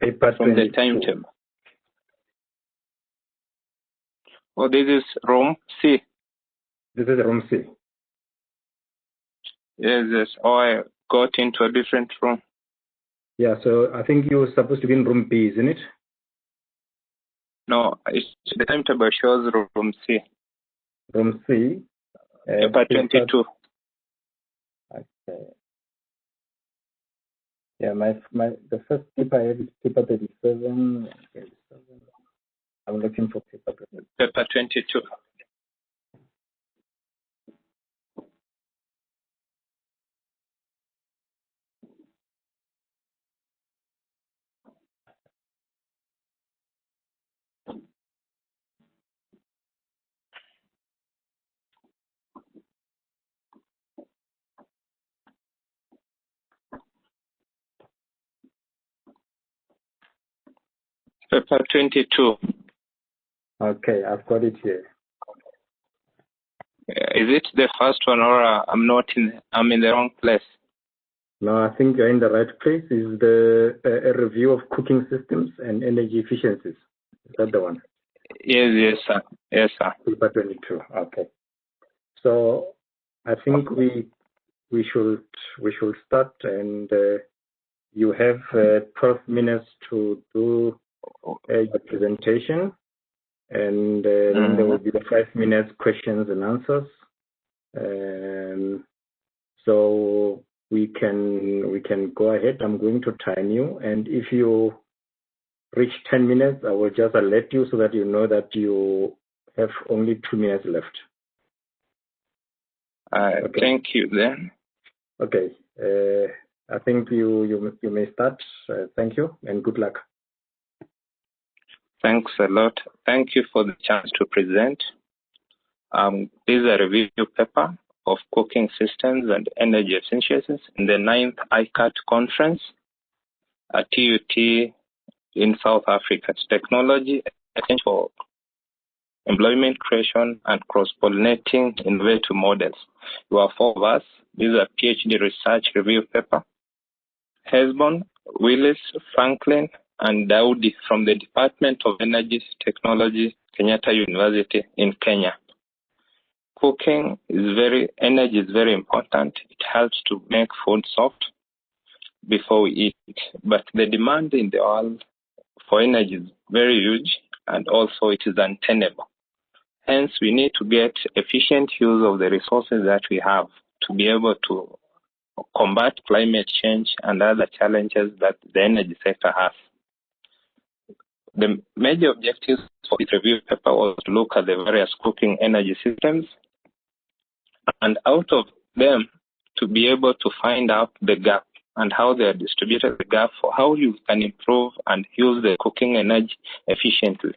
Paper from 22. the timetable. Oh, this is room C. This is room C. Yes. Oh, I got into a different room. Yeah, so I think you're supposed to be in room B, isn't it? No, the timetable shows room C. Room C. Paper 22. Okay. Yeah, the first paper I have is paper 37. I'm looking for paper 22. Paper 22. Paper 22. Okay, I've got it here. Is it the first one, or I'm in the wrong place? No, I think you're in the right place. Is the a review of cooking systems and energy efficiencies? Is that the one? Yes, sir. Yes, sir. Paper 22. Okay. So I think we should start, and you have 12 minutes to do your presentation, and then there will be the 5 minutes questions and answers. So we can go ahead. I'm going to time you, and if you reach 10 minutes, I will just alert you so that you know that you have only 2 minutes left. Okay. Thank you then. Okay. I think you may start. Thank you and good luck. Thanks a lot. Thank you for the chance to present. This is a review paper of cooking systems and energy efficiencies in the 9th ICAT conference at TUT in South Africa. It's technology for employment creation and cross-pollinating innovative models. You are 4 of us. This is a PhD research review paper. Hesbon, Willis, Franklin, and Daudi from the Department of Energy Technology, Kenyatta University in Kenya. Energy is very important. It helps to make food soft before we eat it. But the demand in the world for energy is very huge, and also it is untenable. Hence, we need to get efficient use of the resources that we have to be able to combat climate change and other challenges that the energy sector has. The major objectives for this review paper was to look at the various cooking energy systems, and out of them to be able to find out the gap and how they are distributed, the gap for how you can improve and use the cooking energy efficiently.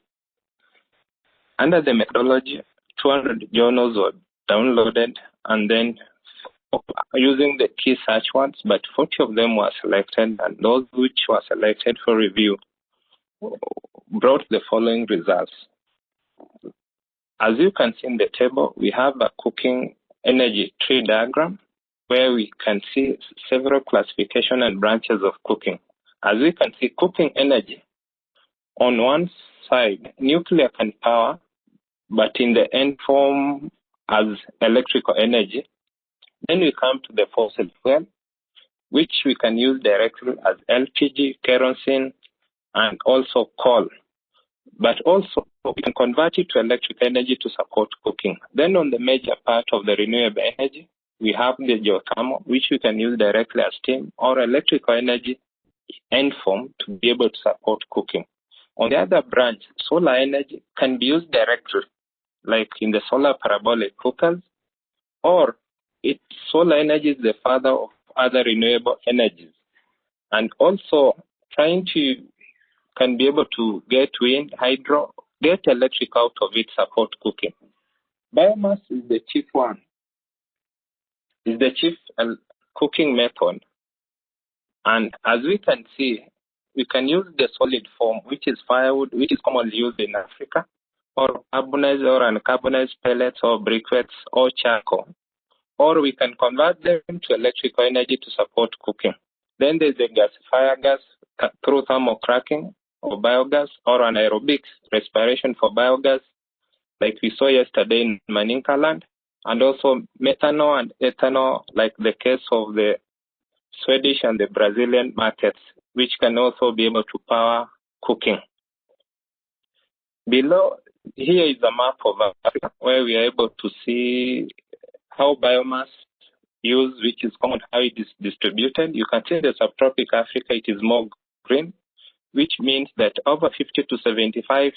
Under the methodology, 200 journals were downloaded, and then using the key search words, but 40 of them were selected, and those which were selected for review brought the following results. As you can see in the table, we have a cooking energy tree diagram where we can see several classification and branches of cooking. As we can see, cooking energy, on one side, nuclear can power, but in the end form as electrical energy. Then we come to the fossil fuel, which we can use directly as LPG, kerosene, and also coal. But also, we can convert it to electric energy to support cooking. Then on the major part of the renewable energy, we have the geothermal, which we can use directly as steam or electrical energy end form to be able to support cooking. On the other branch, solar energy can be used directly, like in the solar parabolic cookers, or solar energy is the father of other renewable energies. And also can be able to get wind, hydro, get electric out of it, support cooking. Biomass is the chief one. Is the chief cooking method. And as we can see, we can use the solid form, which is firewood, which is commonly used in Africa, or carbonized or uncarbonized pellets or briquettes or charcoal. Or we can convert them to electrical energy to support cooking. Then there's the gasifier gas through thermal cracking or biogas, or anaerobic respiration for biogas, like we saw yesterday in Maninkaland, and also methanol and ethanol, like the case of the Swedish and the Brazilian markets, which can also be able to power cooking. Below here is a map of Africa where we are able to see how biomass use, which is common, how it is distributed. You can see in the subtropic Africa, it is more green, which means that over 50 to 75%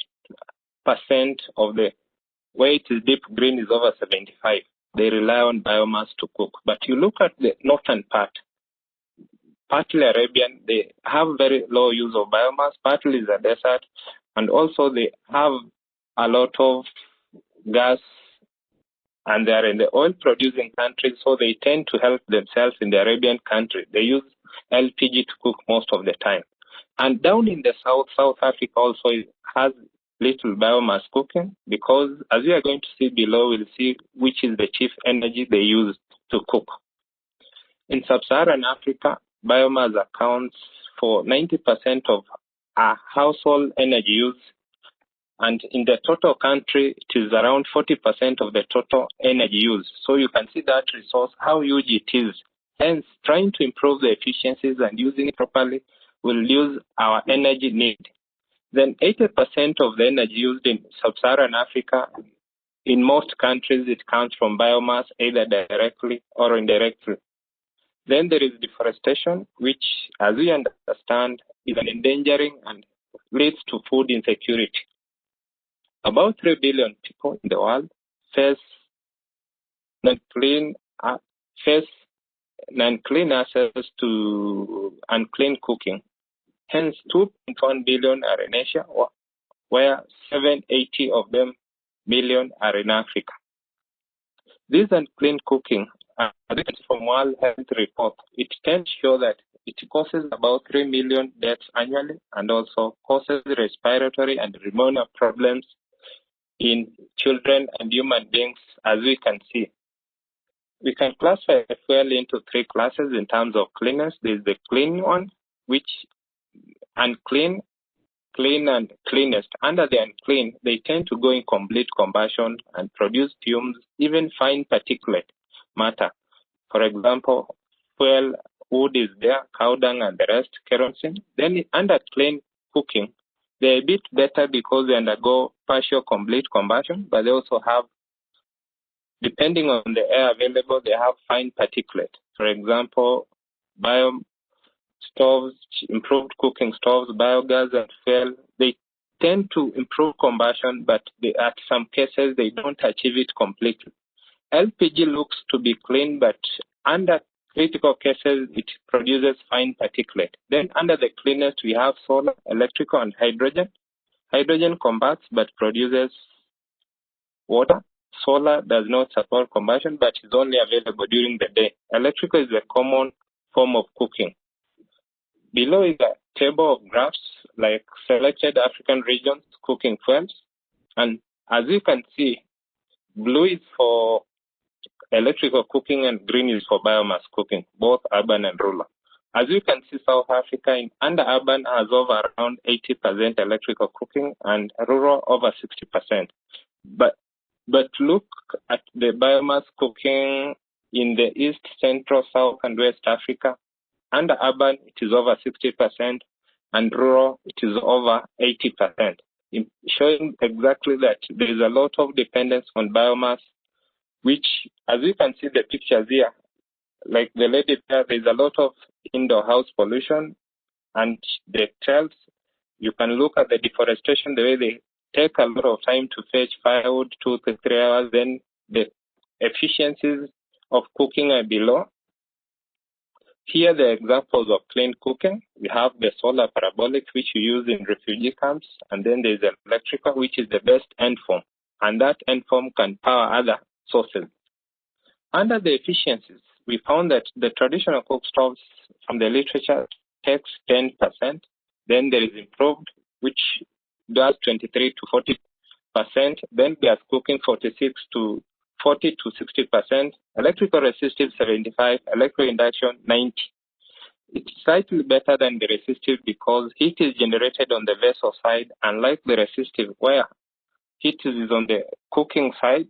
of the where it is deep green is over 75. They rely on biomass to cook. But you look at the northern part, partly Arabian, they have very low use of biomass, partly is a desert, and also they have a lot of gas, and they are in the oil-producing countries, so they tend to help themselves in the Arabian country. They use LPG to cook most of the time. And down in the south, South Africa also has little biomass cooking, because as we are going to see below, we'll see which is the chief energy they use to cook. In sub-Saharan Africa, biomass accounts for 90% of our household energy use, and in the total country, it is around 40% of the total energy use. So you can see that resource, how huge it is. Hence, trying to improve the efficiencies and using it properly will reduce our energy need. Then 80% of the energy used in sub-Saharan Africa, in most countries, it comes from biomass, either directly or indirectly. Then there is deforestation, which, as we understand, is an endangering and leads to food insecurity. About 3 billion people in the world face non-clean access to unclean cooking. Hence, 2.1 billion are in Asia, where 780 of them million are in Africa. This unclean cooking, as from World Health Report, it tends to show that it causes about 3 million deaths annually, and also causes respiratory and pneumonia problems in children and human beings, as we can see. We can classify fuel into 3 classes in terms of cleanness. There is the clean one, which unclean, clean, and cleanest. Under the unclean, they tend to go in complete combustion and produce fumes, even fine particulate matter. For example, fuel, wood is there, cow dung, and the rest, kerosene. Then under clean cooking, they're a bit better because they undergo partial complete combustion, but they also have, depending on the air available, they have fine particulate. For example, stoves, improved cooking stoves, biogas, and fuel, they tend to improve combustion, but at some cases, they don't achieve it completely. LPG looks to be clean, but under critical cases, it produces fine particulate. Then under the cleanest, we have solar, electrical, and hydrogen. Hydrogen combusts but produces water. Solar does not support combustion, but is only available during the day. Electrical is a common form of cooking. Below is a table of graphs, like selected African regions cooking fuels. And as you can see, blue is for electrical cooking and green is for biomass cooking, both urban and rural. As you can see, South Africa under urban has over around 80% electrical cooking and rural over 60%. But look at the biomass cooking in the East, Central, South, and West Africa. Under urban, it is over 60%, and rural, it is over 80%, showing exactly that there is a lot of dependence on biomass, which, as you can see the pictures here, like the lady there, there's a lot of indoor house pollution, and the trails, you can look at the deforestation, the way they take a lot of time to fetch firewood, 2 to 3 hours, then the efficiencies of cooking are below. Here are the examples of clean cooking. We have the solar parabolic, which you use in refugee camps, and then there's electrical, which is the best end form, and that end form can power other sources. Under the efficiencies, we found that the traditional cook stoves from the literature takes 10%. Then there is improved, which does 23 to 40%. Then gas cooking 46 to 40 to 60%. Electrical resistive 75. Electro induction 90. It's slightly better than the resistive because heat is generated on the vessel side, unlike the resistive where heat is on the cooking side,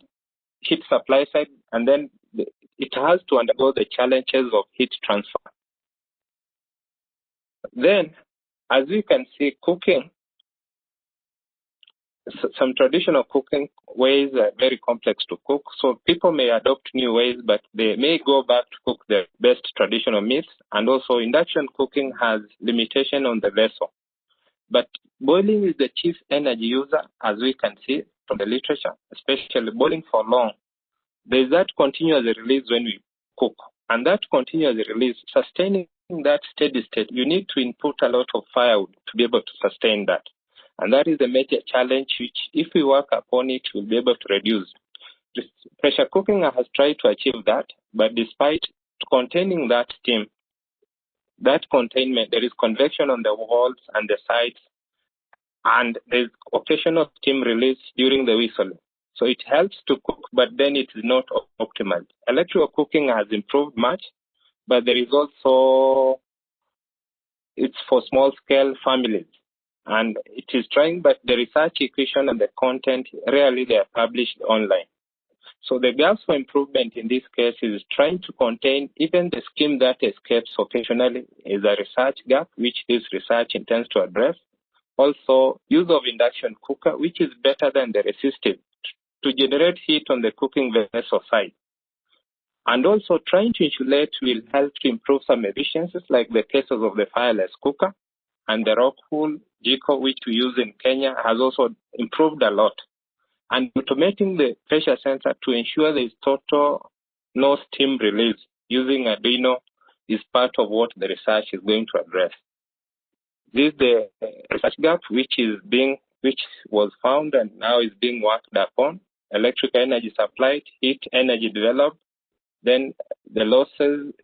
heat supply side, and then it has to undergo the challenges of heat transfer. Then, as you can see, cooking, some traditional cooking ways are very complex to cook. So people may adopt new ways, but they may go back to cook the best traditional meats. And also induction cooking has limitation on the vessel. But boiling is the chief energy user, as we can see from the literature, especially boiling for long. There's that continuous release when we cook. And that continuous release, sustaining that steady state, you need to input a lot of firewood to be able to sustain that. And that is the major challenge which, if we work upon it, we'll be able to reduce. Pressure cooking has tried to achieve that, but despite containing that steam, that containment, there is convection on the walls and the sides, and there's occasional steam release during the whistling. So it helps to cook, but then it is not optimal. Electrical cooking has improved much, but there is also, it's for small scale families. And it is trying, but the research equation and the content, rarely they are published online. So the gaps for improvement in this case is trying to contain even the steam that escapes occasionally is a research gap, which this research intends to address. Also, use of induction cooker, which is better than the resistive, to generate heat on the cooking vessel side. And also trying to insulate will help to improve some efficiencies, like the cases of the fireless cooker. And the Rockwool Jiko, which we use in Kenya, has also improved a lot. And automating the pressure sensor to ensure there is total no steam release using Arduino is part of what the research is going to address. This is the research gap which was found and now is being worked upon. Electrical energy supplied, heat energy developed, then the losses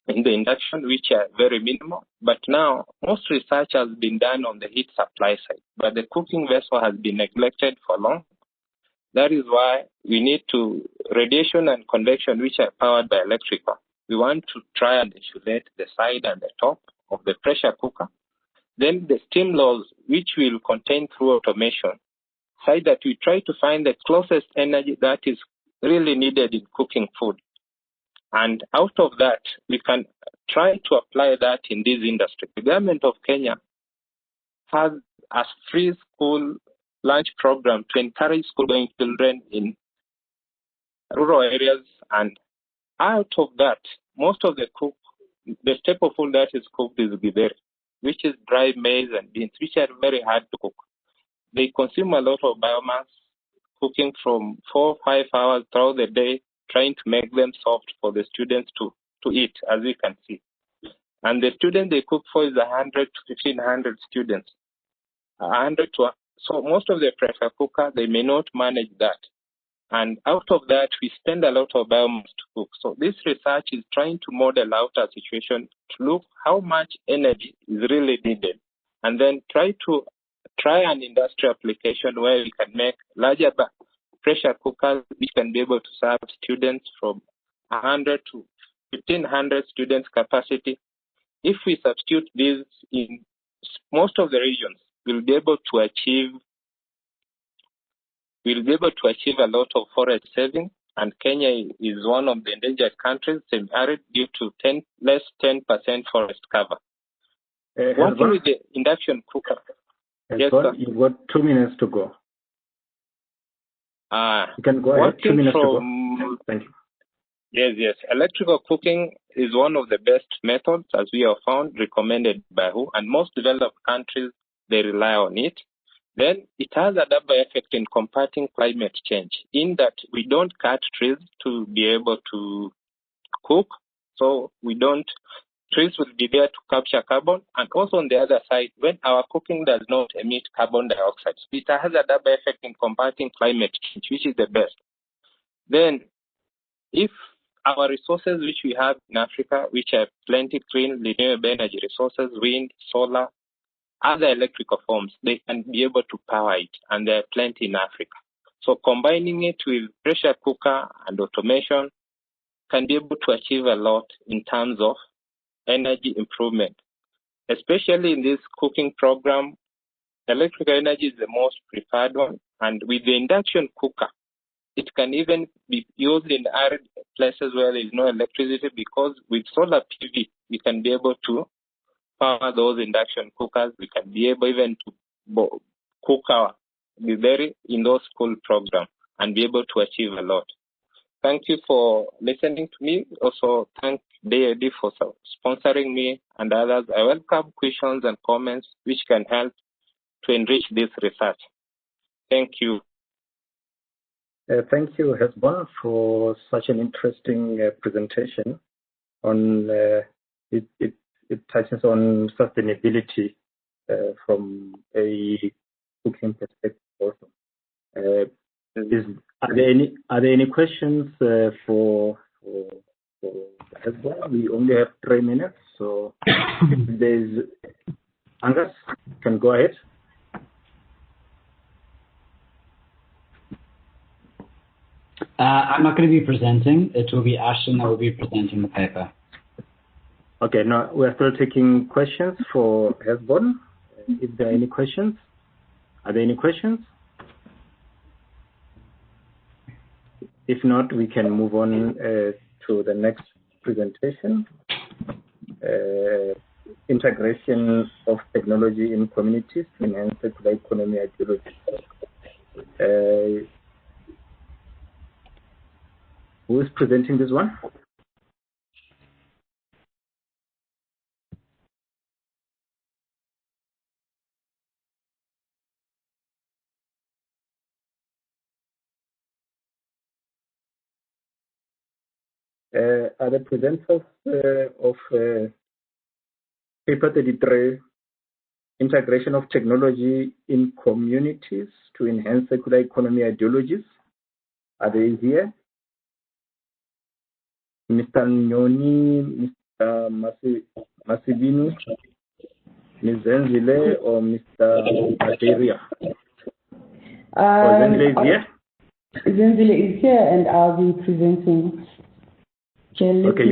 in the induction, which are very minimal. But now, most research has been done on the heat supply side, but the cooking vessel has been neglected for long. That is why we need to radiation and convection, which are powered by electrical. We want to try and insulate the side and the top of the pressure cooker. Then the steam loss, which will contain through automation, side that we try to find the closest energy that is really needed in cooking food. And out of that, we can try to apply that in this industry. The government of Kenya has a free school lunch program to encourage school-going children in rural areas. And out of that, most of the staple food that is cooked is githeri, which is dry maize and beans, which are very hard to cook. They consume a lot of biomass, cooking from 4 or 5 hours throughout the day, trying to make them soft for the students to eat, as you can see. And the student they cook for is 100 to 1,500 students. So most of the pressure cooker, they may not manage that. And out of that, we spend a lot of biomass to cook. So this research is trying to model out a situation to look how much energy is really needed. And then try an industrial application where we can make larger pressure cookers which can be able to serve students from 100 to 1,500 students capacity. If we substitute this in most of the regions, we'll be able to achieve a lot of forest saving. And Kenya is one of the endangered countries semi-arid due to less 10% forest cover. Working with the induction cooker. Yes, sir. You've got 2 minutes to go. You can go ahead. 2 minutes to go. Thank you. Yes. Electrical cooking is one of the best methods, as we have found, recommended by WHO, and most developed countries, they rely on it. Then it has a double effect in combating climate change, in that we don't cut trees to be able to cook. So trees will be there to capture carbon. And also on the other side, when our cooking does not emit carbon dioxide, so it has a double effect in combating climate change, which is the best. Then if our resources which we have in Africa, which are plenty clean, renewable energy resources, wind, solar, other electrical forms, they can be able to power it, and there are plenty in Africa. So combining it with pressure cooker and automation can be able to achieve a lot in terms of energy improvement. Especially in this cooking program, electrical energy is the most preferred one. And with the induction cooker, it can even be used in arid places where there is no electricity, because with solar PV, we can be able to power those induction cookers. We can be able even to cook in those school programs and be able to achieve a lot. Thank you for listening to me. Also, thank DAD for sponsoring me and others. I welcome questions and comments which can help to enrich this research. Thank you. Thank you, Hezbollah, for such an interesting presentation. On it touches on sustainability from a cooking perspective also. Are there any questions for Hezbollah? We only have 3 minutes, so if there's Angus, you can go ahead. I'm not going to be presenting. It will be Ashton that will be presenting the paper. Okay, now we're still taking questions for Hezbollah. If there are any questions, are there any questions? If not, we can move on to the next presentation. Integration of technology in communities to enhance circular economy ideology. Who is presenting this one? Are the presenters of paper 33, integration of technology in communities to enhance circular economy ideologies? Are they here? Mr. Nyoni, Mr. Masibinu, Ms. Zenzile, or Mr. Aderia? Zenzile is here? Zenzile is here, and I'll be presenting. Okay,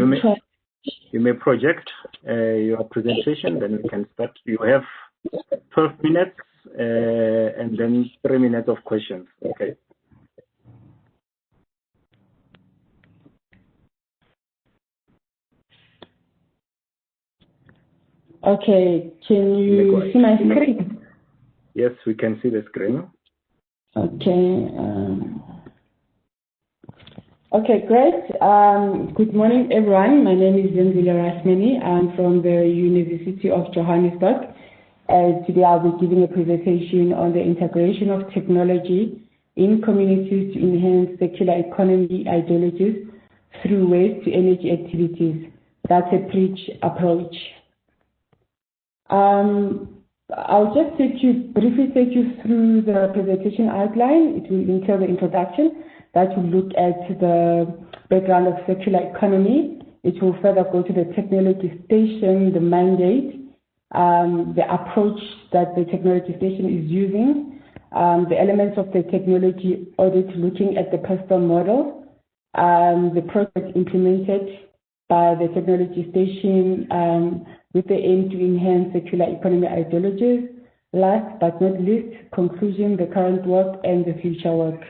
you may project your presentation, then we can start. You have 12 minutes and then 3 minutes of questions. Okay. Okay, can you see my screen? Yes, we can see the screen. Okay. Okay, great. Good morning, everyone. My name is Zenzile Rasmani. I'm from the University of Johannesburg. Today I'll be giving a presentation on the integration of technology in communities to enhance circular economy ideologies through waste to energy activities. That's a bridge approach. I'll just briefly take you through the presentation outline. It will entail the introduction that will look at the background of circular economy. It will further go to the technology station, the mandate, the approach that the technology station is using, the elements of the technology audit looking at the personal model, the project implemented by the technology station with the aim to enhance circular economy ideologies. Last but not least, conclusion, the current work and the future work.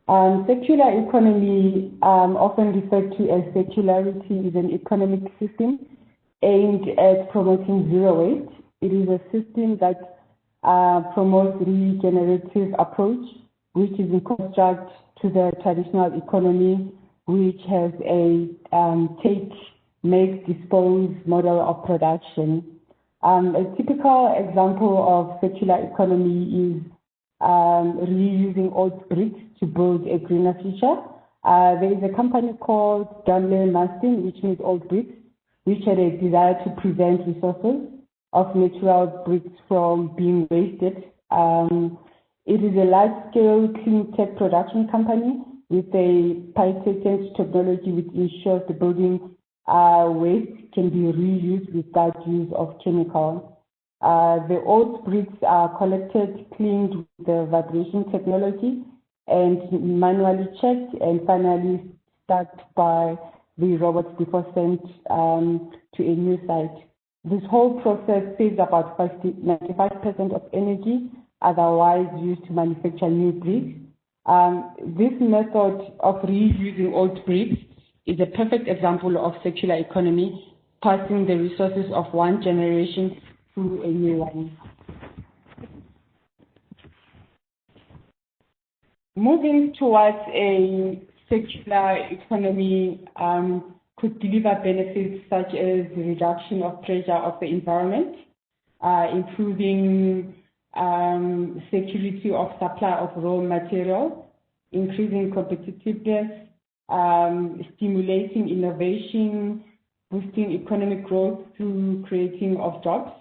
Circular economy, often referred to as circularity, is an economic system aimed at promoting zero waste. It is a system that promotes regenerative approach, which is in contrast to the traditional economy, which has a take, make, dispose model of production. A typical example of circular economy is reusing old bricks to build a greener future. There is a company called Dunley Marston, which makes old bricks, which had a desire to prevent resources of natural bricks from being wasted. It is a large-scale clean tech production company with a patented technology which ensures the building waste can be reused without use of chemicals. The old bricks are collected, cleaned with the vibration technology, and manually checked and finally stacked by the robots before sent to a new site. This whole process saves about 95% of energy otherwise used to manufacture new bricks. This method of reusing old bricks is a perfect example of circular economy, passing the resources of one generation to a new one. Moving towards a circular economy could deliver benefits such as the reduction of pressure of the environment, improving security of supply of raw material, increasing competitiveness, stimulating innovation, boosting economic growth through creating of jobs.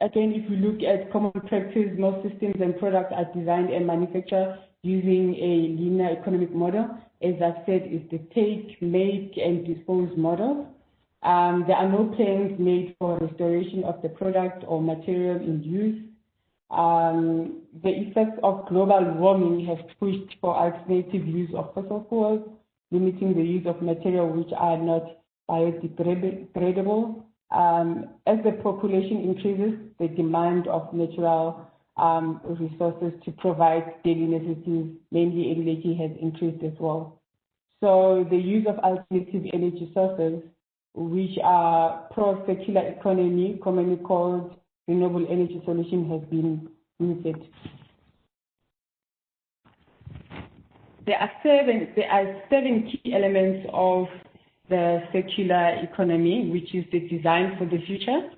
Again, if you look at common practice, most systems and products are designed and manufactured using a linear economic model. As I said, it's the take, make, and dispose model. There are no plans made for restoration of the product or material in use. The effects of global warming have pushed for alternative use of fossil fuels, limiting the use of material which are not biodegradable. As the population increases, the demand of natural resources to provide daily necessities, mainly energy, has increased as well. So the use of alternative energy sources, which are pro-circular economy, commonly called renewable energy solution, has been limited. There are seven key elements of the circular economy, which is the design for the future,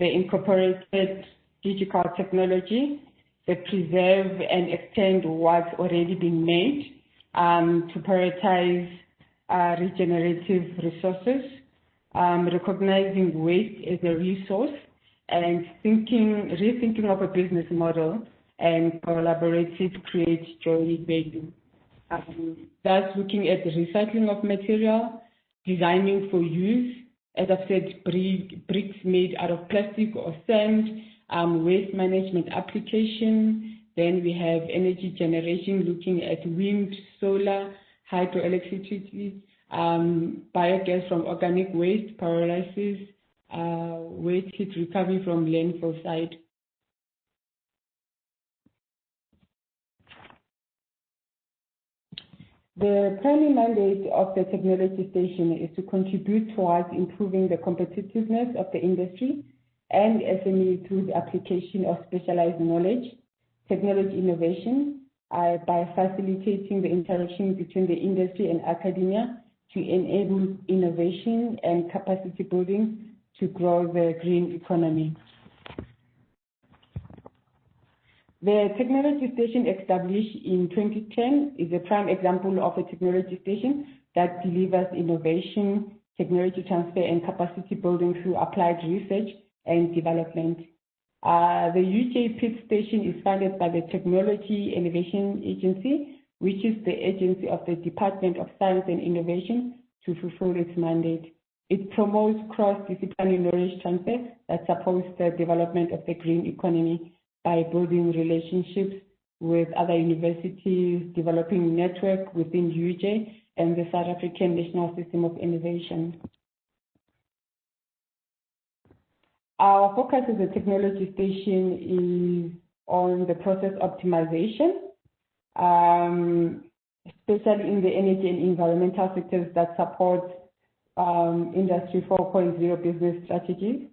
the incorporated digital technology, the preserve and extend what's already been made, to prioritize regenerative resources, recognizing waste as a resource, and rethinking of a business model, and collaborative create joint value. That's looking at the recycling of material, designing for use, as I've said, bricks made out of plastic or sand, waste management application. Then we have energy generation, looking at wind, solar, hydroelectricity, biogas from organic waste, pyrolysis, waste heat recovery from landfill side. The primary mandate of the technology station is to contribute towards improving the competitiveness of the industry and SME through the application of specialized knowledge, technology innovation, by facilitating the interaction between the industry and academia to enable innovation and capacity building to grow the green economy. The technology station established in 2010 is a prime example of a technology station that delivers innovation, technology transfer, and capacity building through applied research and development. The UJ PIT station is funded by the Technology Innovation Agency, which is the agency of the Department of Science and Innovation to fulfill its mandate. It promotes cross-disciplinary knowledge transfer that supports the development of the green economy by building relationships with other universities, developing network within UJ and the South African National System of Innovation. Our focus as a technology station is on the process optimization, especially in the energy and environmental sectors that support Industry 4.0 business strategies.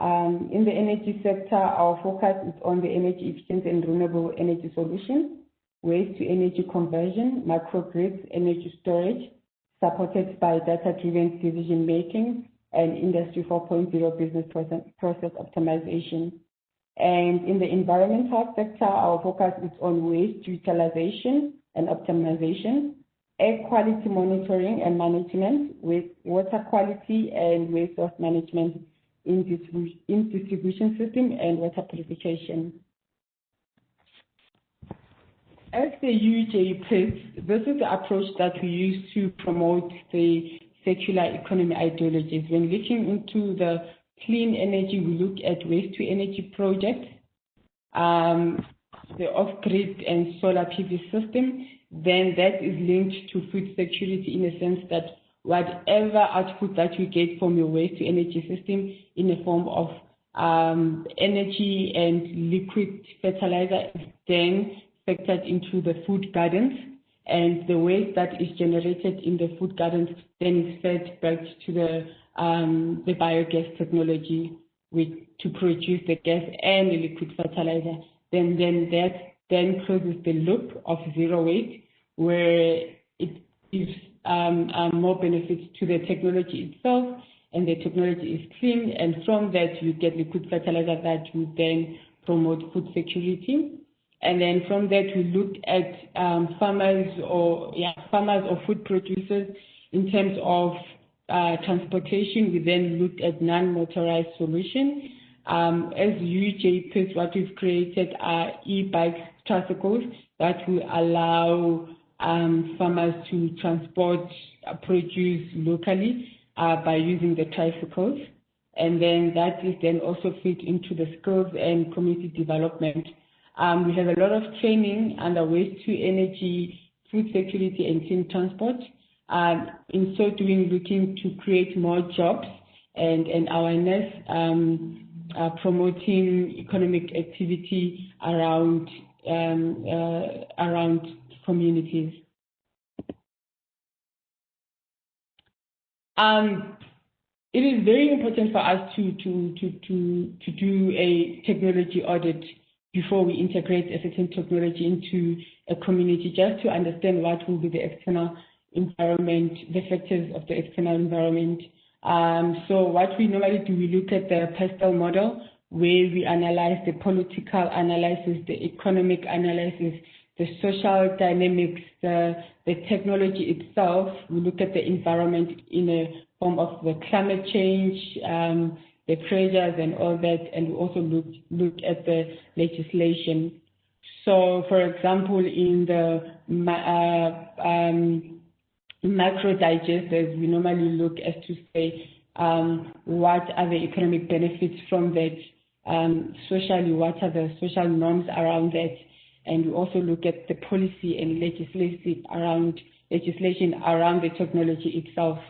In the energy sector, our focus is on the energy efficient and renewable energy solutions, waste to energy conversion, microgrids, energy storage, supported by data-driven decision making, and Industry 4.0 business process optimization. And in the environmental sector, our focus is on waste utilization and optimization, air quality monitoring and management, with water quality and waste source management in distribution system, and water purification. As the UJ PIT, this is the approach that we use to promote the circular economy ideologies. When looking into the clean energy, we look at waste to energy projects, the off-grid and solar PV system, then that is linked to food security in a sense that whatever output that you get from your waste to energy system in the form of energy and liquid fertilizer is then factored into the food gardens, and the waste that is generated in the food gardens then is fed back to the biogas technology to produce the gas and the liquid fertilizer. Then that closes the loop of zero waste, where it gives more benefits to the technology itself, and the technology is clean, and from that you get liquid fertilizer that will then promote food security. And then from that we looked at farmers or food producers in terms of transportation. We then looked at non-motorized solutions. As UJPIS, what we've created are e-bike tricycles that will allow farmers to transport produce locally by using the tricycles, and then that is then also fit into the skills and community development. We have a lot of training under waste to energy, food security, and clean transport. In so doing, looking to create more jobs and awareness, promoting economic activity around communities. It is very important for us to do a technology audit before we integrate a certain technology into a community, just to understand what will be the external environment, the factors of the external environment. So what we normally do, we look at the PESTEL model, where we analyze the political analysis, the economic analysis, the social dynamics, the technology itself. We look at the environment in a form of the climate change, the pressures and all that, and we also look at the legislation. So, for example, in the macro digesters, we normally look as to say what are the economic benefits from that, socially, what are the social norms around that, and we also look at the policy and legislation around the technology itself.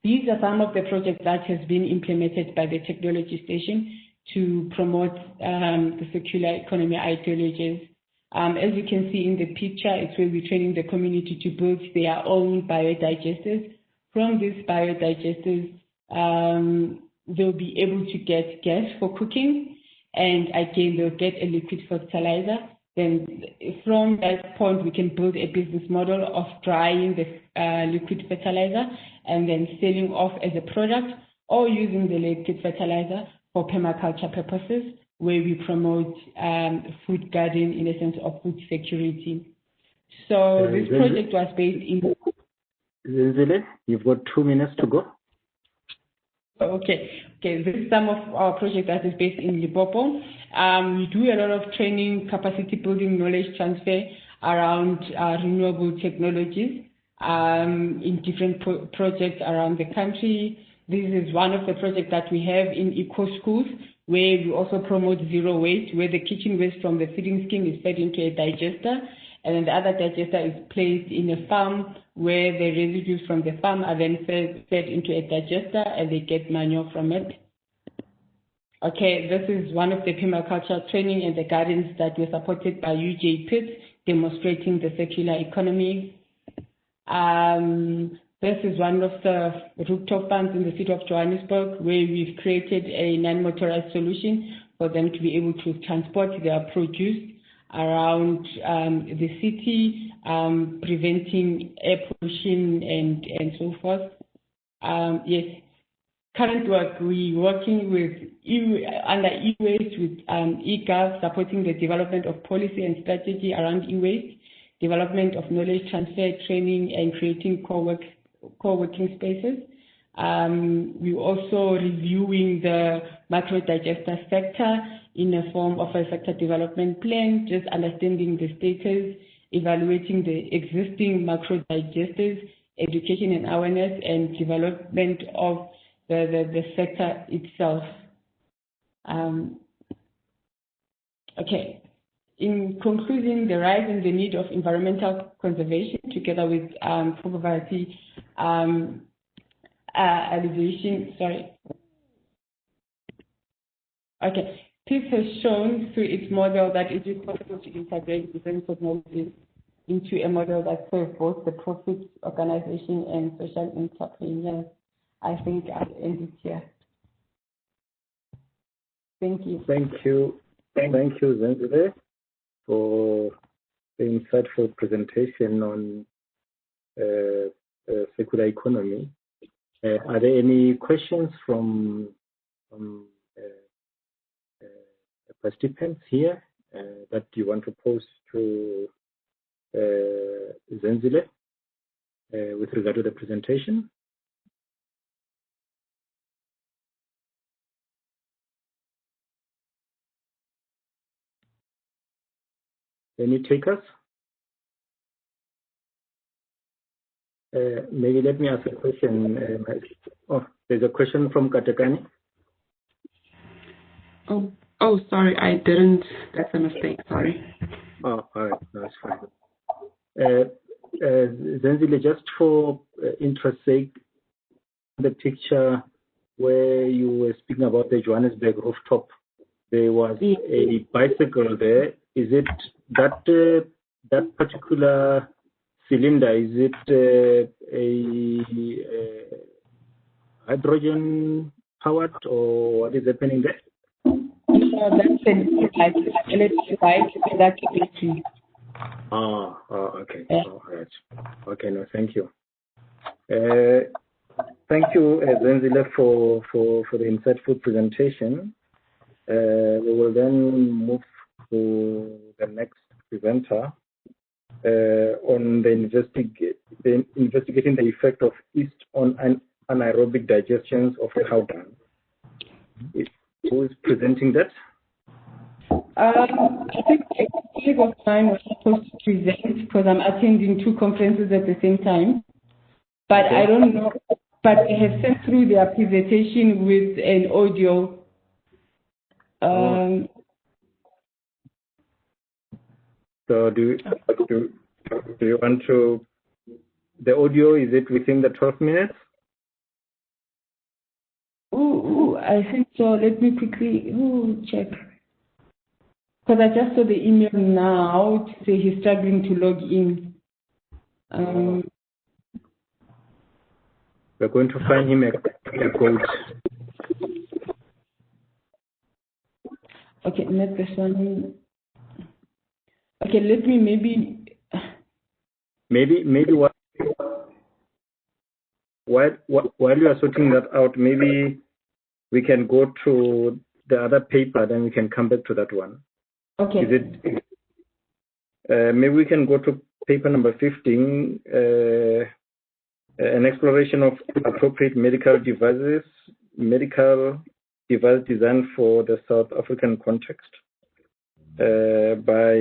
These are some of the projects that has been implemented by the Technology Station to promote the circular economy ideologies. As you can see in the picture, it's where we're training the community to build their own biodigesters. From these biodigesters, they'll be able to get gas for cooking, and again, they'll get a liquid fertilizer. Then from that point, we can build a business model of drying the liquid fertilizer and then selling off as a product, or using the liquid fertilizer for permaculture purposes, where we promote food garden in a sense of food security. So this project was based in... Zile, you've got 2 minutes to go. Okay. This is some of our project that is based in Limpopo. We do a lot of training, capacity building, knowledge transfer around renewable technologies in different projects around the country. This is one of the projects that we have in eco schools, where we also promote zero waste, where the kitchen waste from the feeding scheme is fed into a digester, and then the other digester is placed in a farm, where the residues from the farm are then fed into a digester, and they get manure from it. Okay, this is one of the permaculture training and the gardens that were supported by UJPIT, demonstrating the circular economy. This is one of the rooftop farms in the city of Johannesburg, where we've created a non-motorized solution for them to be able to transport their produce around the city, preventing air pollution and so forth. Yes, current work, we're working with under e-waste with eGov, supporting the development of policy and strategy around e-waste, development of knowledge transfer, training, and creating co-working spaces. We're also reviewing the macro digester sector in a form of a sector development plan, just understanding the status, evaluating the existing macro digesters, education and awareness, and development of the sector itself. Okay. in concluding, the rise in the need of environmental conservation together with poverty alleviation, this has shown through its model that it is possible to integrate different technologies into a model that serves both the profit organization and social entrepreneurs. I think I'll end it here. Thank you. Thank you, Zenzile, for the insightful presentation on circular economy. Are there any questions from participants here that you want to pose to Zenzile with regard to the presentation? Any takers? Maybe let me ask a question. There's a question from Katakani. Oh, sorry, I didn't. That's a mistake. Sorry. Oh, all right, that's fine. Zenzile, just for interest sake, the picture where you were speaking about the Johannesburg rooftop, there was a bicycle there. Is it that that particular cylinder? Is it a hydrogen powered, or what is happening there? No, that's an electric bike. That's electric. Okay. All right. Okay, no, thank you. Thank you, Zenzile, for the insightful presentation. We will then move to the next presenter on the investigating the effect of yeast on anaerobic digestions of cow dung. Who is presenting that? I think a colleague of mine was supposed to present because I'm attending two conferences at the same time. But okay. I don't know. But they have sent through their presentation with an audio. So do you want to? The audio, is it within the 12 minutes? I think so. Let me quickly check. Because I just saw the email now to say he's struggling to log in. We're going to find him a code. Okay, not this one. Okay, let me maybe while you are sorting that out, maybe we can go to the other paper, then we can come back to that one. Okay. Is it? Maybe we can go to paper number 15, an exploration of appropriate medical device design for the South African context, by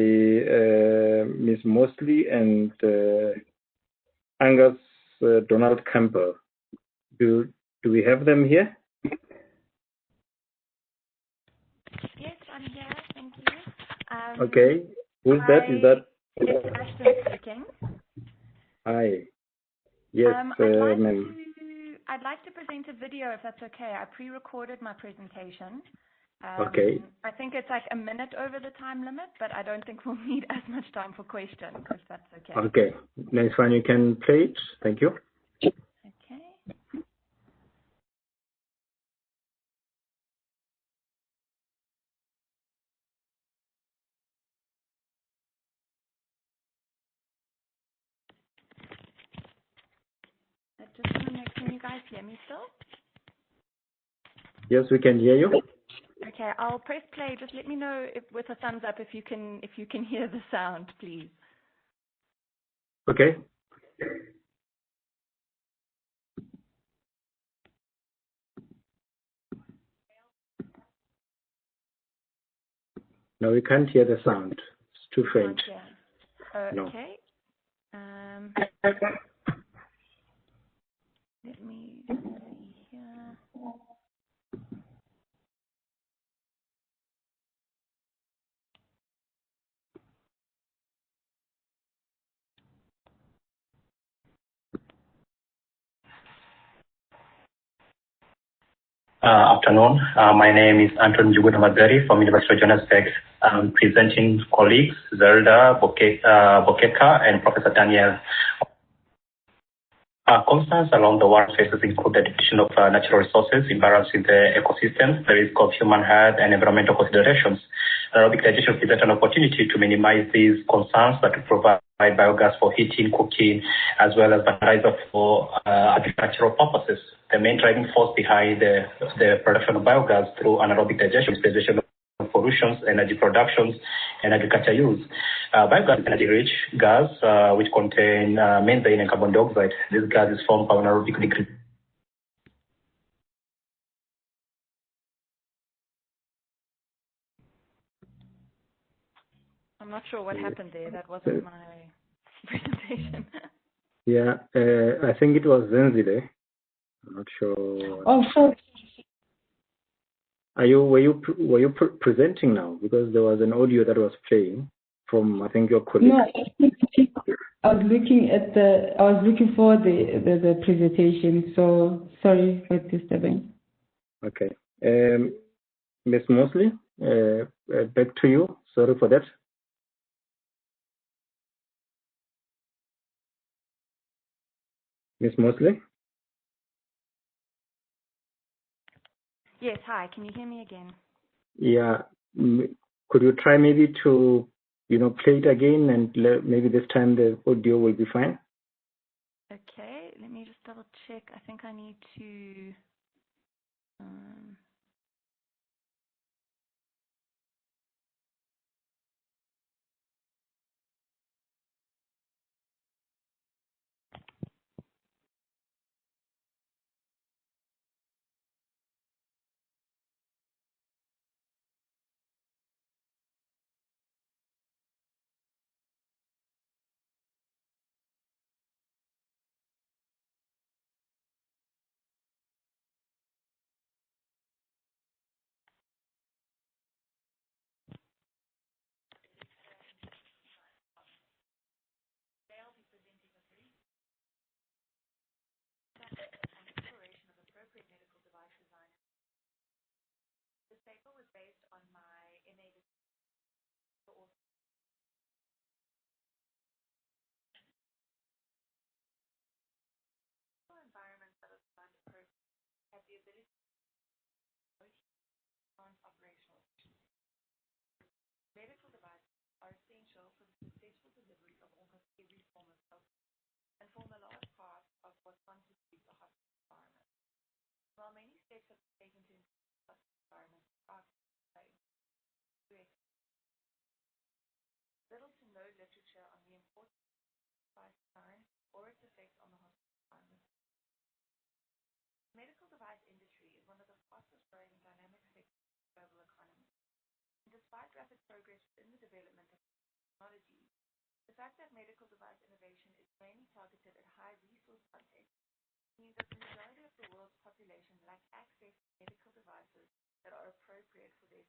Ms. Mosley and Angus Donald Campbell. Do we have them here? Yes, I'm here. Thank you. Okay. Who's that? Is that? It's Ashton speaking. Hi. Yes, ma'am. I'd like to present a video, if that's okay. I pre-recorded my presentation. Okay. I think it's like a minute over the time limit, but I don't think we'll need as much time for questions, if that's okay. Okay. Next one, you can play it. Thank you. Okay. Just want to know, can you guys hear me still? Yes, we can hear you. Okay, I'll press play. Just let me know with a thumbs up if you can hear the sound, please. Okay. No, we can't hear the sound. It's too faint. Okay. No. Let me see here. Afternoon. My name is Anton Jugunamazeri from University of Johannesburg. I'm presenting colleagues Zelda Bokeka and Professor Daniel. Concerns along the world faces include the depletion of natural resources, imbalance in the ecosystem, the risk of human health and environmental considerations. Aerobic digestion presents an opportunity to minimize these concerns, but to provide biogas for heating, cooking, as well as fertilizer for agricultural purposes. The main driving force behind the production of biogas through anaerobic digestion is preservation of pollutions, energy productions, and agriculture use. Biogas is energy-rich gas which contain methane and carbon dioxide. This gas is formed by anaerobic decrease. I'm not sure what happened there. That wasn't my presentation. Yeah, I think it was Zenzile. I'm not sure. Oh, sorry. Were you presenting now? Because there was an audio that was playing from, I think, your colleague. No, I was looking for the presentation. So sorry for disturbing. Okay, Ms. Mosley, back to you. Sorry for that. Ms. Mosley. Yes, hi. Can you hear me again? Yeah. Could you try maybe to, play it again, and maybe this time the audio will be fine? Okay, let me just double check. I think I need to... This paper was based on my MA environments that are designed to have the ability to enhance operational efficiency. Medical devices are essential for the successful delivery of almost every form of health and form a large part of what constitutes a hospital environment. While many steps have been taken to improve the hospital environment, little to no literature on the importance of device design or its effects on the hospital environment. The medical device industry is one of the fastest growing and dynamic sectors of the global economy. And despite rapid progress within the development of technology, the fact that medical device innovation is mainly targeted at high resource context means that the majority of the world's population lack access to medical devices that are appropriate for their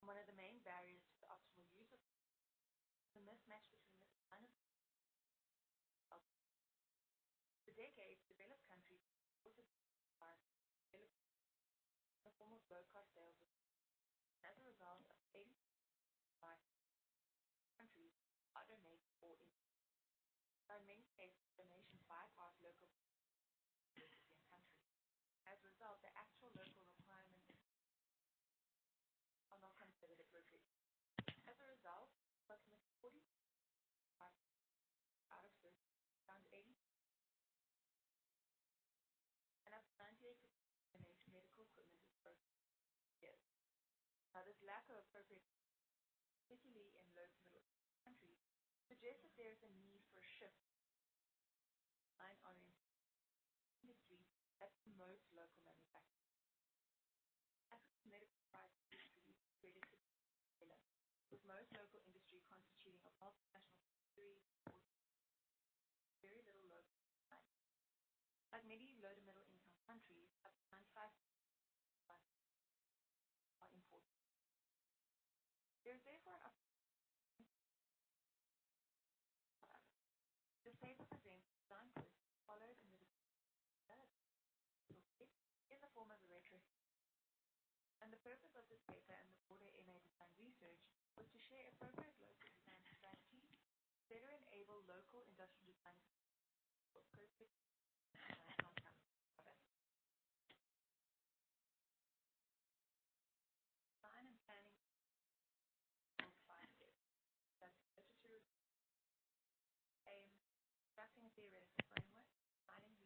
one of the main barriers to the optimal use of the mismatch between the design of the decades, developed countries also develop a form of low-cost sales. As a result of 80 countries are donated or in many cases, donations bypass local countries. As a result, the actual local requirements are not considered appropriate. As a result, approximately 40 out of this, around 80 and up to 98% donate medical equipment is appropriate. purpose of this paper and the broader MA design research was to share appropriate local design strategies to better enable local industrial design for perfect design outcomes. Design and planning that's literature aim crafting a theoretical framework, designing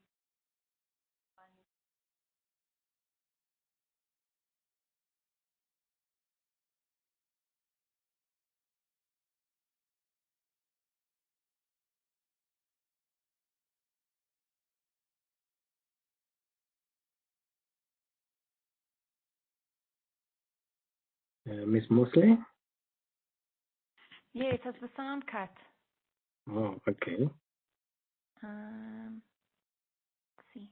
Miss Mosley? Yes, has the sound cut? Oh, okay. Let's see.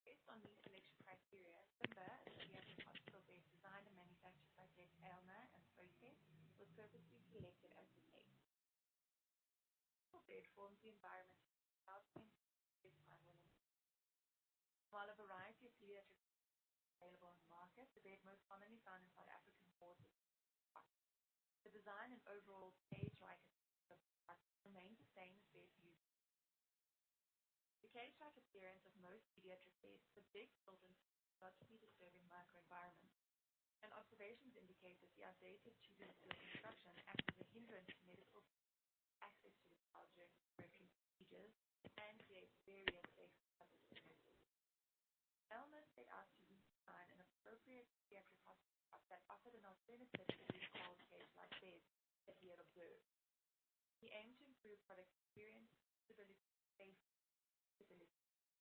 Based on these selection criteria, Simba, a pediatric hospital-based designed and manufactured by Jet Aylmer and Process, was purposely selected as the case. Bed forms the environment while a variety of pediatric available on the market, the bed most commonly found in South African wards is the design and overall cage-like remains the same as beds used. The cage-like appearance of most pediatric beds for big children logically disturbing microenvironment, and observations indicate that the outdated tubular construction acts as a hindrance to medical access to the child during respiratory procedures and creates various safety hazards. Aylmer set out to design an appropriate pediatric hospital that offered an alternative to these cold cage-like beds that he had observed. He aimed to improve product experience, stability, safety,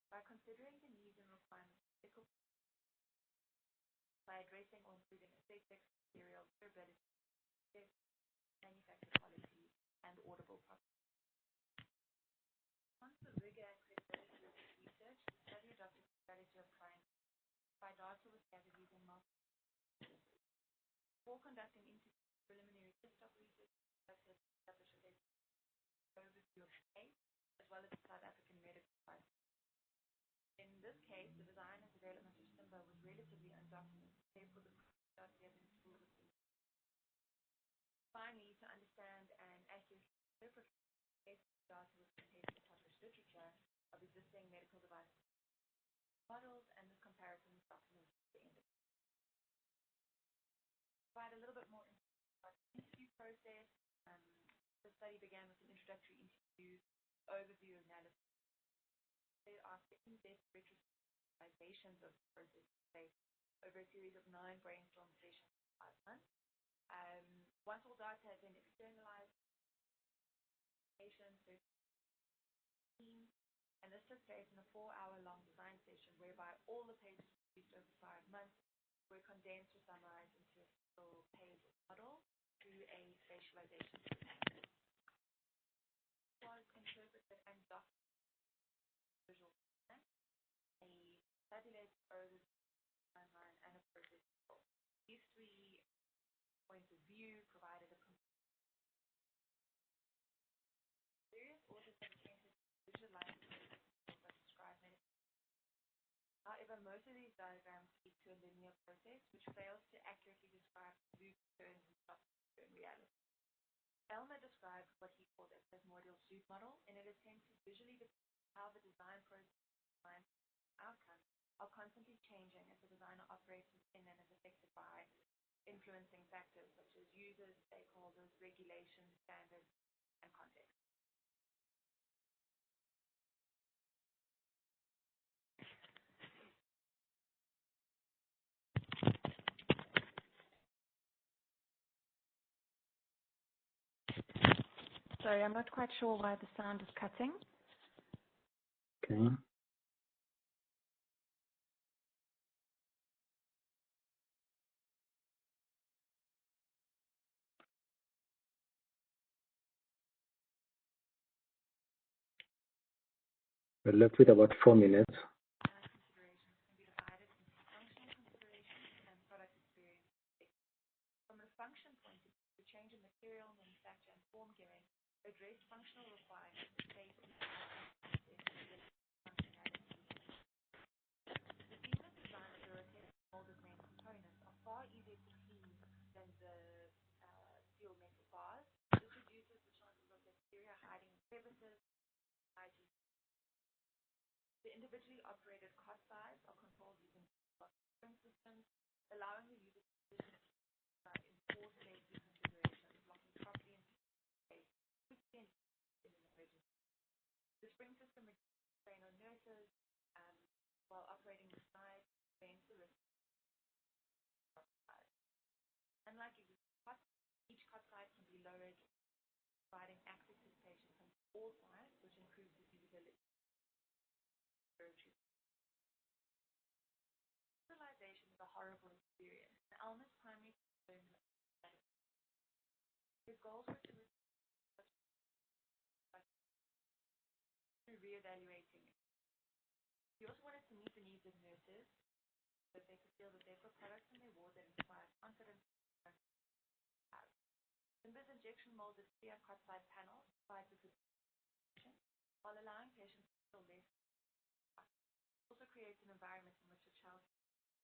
by considering the needs and requirements of medical by addressing or improving aesthetics, material, durability, manufacturing quality, and audible properties. Once the rigor and credibility of this research, the study adopted the strategy of trying by data was gathered using multiple. Before conducting preliminary desktop research, to establish a overview of the case, as well as the South African medical device. In this case, the design and development of Simba was relatively undocumented, therefore the data and tools of the finally, to understand and accurately interpret the case data was compared to published literature of existing medical device models and this comparison is documented at the end of it. Provide a little bit more about the interview process. The study began with an introductory interview, overview analysis. After in-depth retrospections of the process over a series of 9 brainstorm sessions in 5 months. Once all data had been externalized, patients, team, and this took place in a 4-hour-long design session whereby all the pages produced over 5 months were condensed or summarized into a single page model through a spatialization system. It was interpreted and documented visual plan, a tabulated overview timeline, and a process control. These 3 points of view provided a various authors have attempted to visualize but describe medical. However, most of these diagrams speak to a linear process which fails to accurately describe loop turns and stop turn reality. Aylmer described what he called a plasmodial suit model in an attempt to visually depict how the design process and outcome are constantly changing as the designer operates within and is affected by influencing factors such as users, stakeholders, regulations, standards, and context. Sorry, I'm not quite sure why the sound is cutting. Okay. We're left with about 4 minutes. Considerations can be divided into functional considerations remotely operated cot sides are controlled using spring systems, allowing the user to in four safety configurations, locking properly into space, quickly and in an emergency. The spring system reduces strain on nurses while operating the side, prevents the risk of side. Unlike each cot side can be lowered, providing access to the patient from all sides, which improves the usability. Hospitalization is a horrible experience. Alma's primary concern was his goals were to reevaluating it. He also wanted to meet the needs of nurses so that they could feel that they've got products in their ward that inspire confidence. Simba's injection molded clear cot side panels provides a good while allowing patients to feel less. It also creates an environment in which a child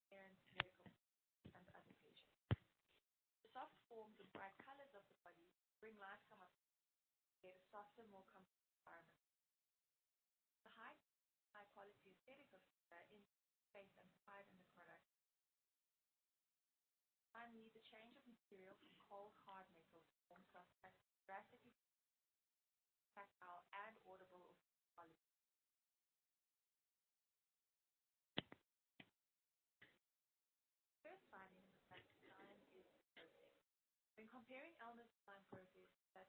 parents, medical, and other patients. The soft forms and bright colors of the body bring life to create a softer, more comfortable environment. The high quality aesthetic of in space and pride in the product. Finally, the change of material from cold, hard metal to warm, soft, drastically tactile and audible quality. First finding is that design is process. When comparing Elmer's design process to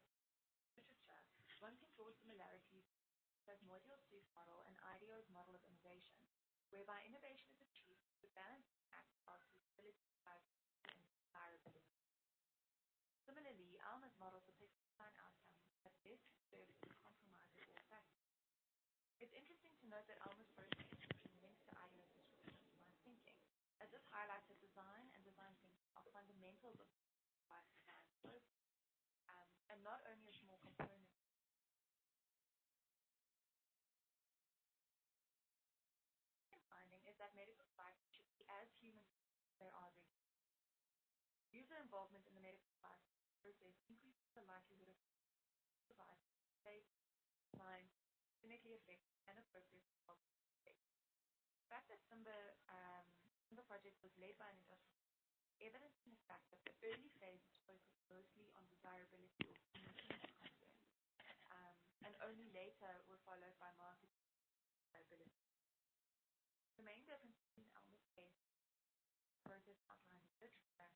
literature, one can draw similarities as Module 6 model and IDEO's model of innovation, whereby innovation is achieved with balancing act of usability and desirability. Similarly, Alma's model depicts design outcomes that best serve as a compromise of all factors. It's interesting to note that Alma's process is linked to IDEO's description of design thinking, as this highlights that design and design thinking are fundamentals of design process, and not only a small component. Finding is that medical devices should be as human as they are real. User involvement in the medical device process increases the likelihood of device safe, design, clinically effective, and appropriate for the fact that Simba project was led by an industrial evidence in the fact that the early phases focused mostly on desirability or concern, and only later were followed by market desirability. The main difference between Elmer's case process outlined in literature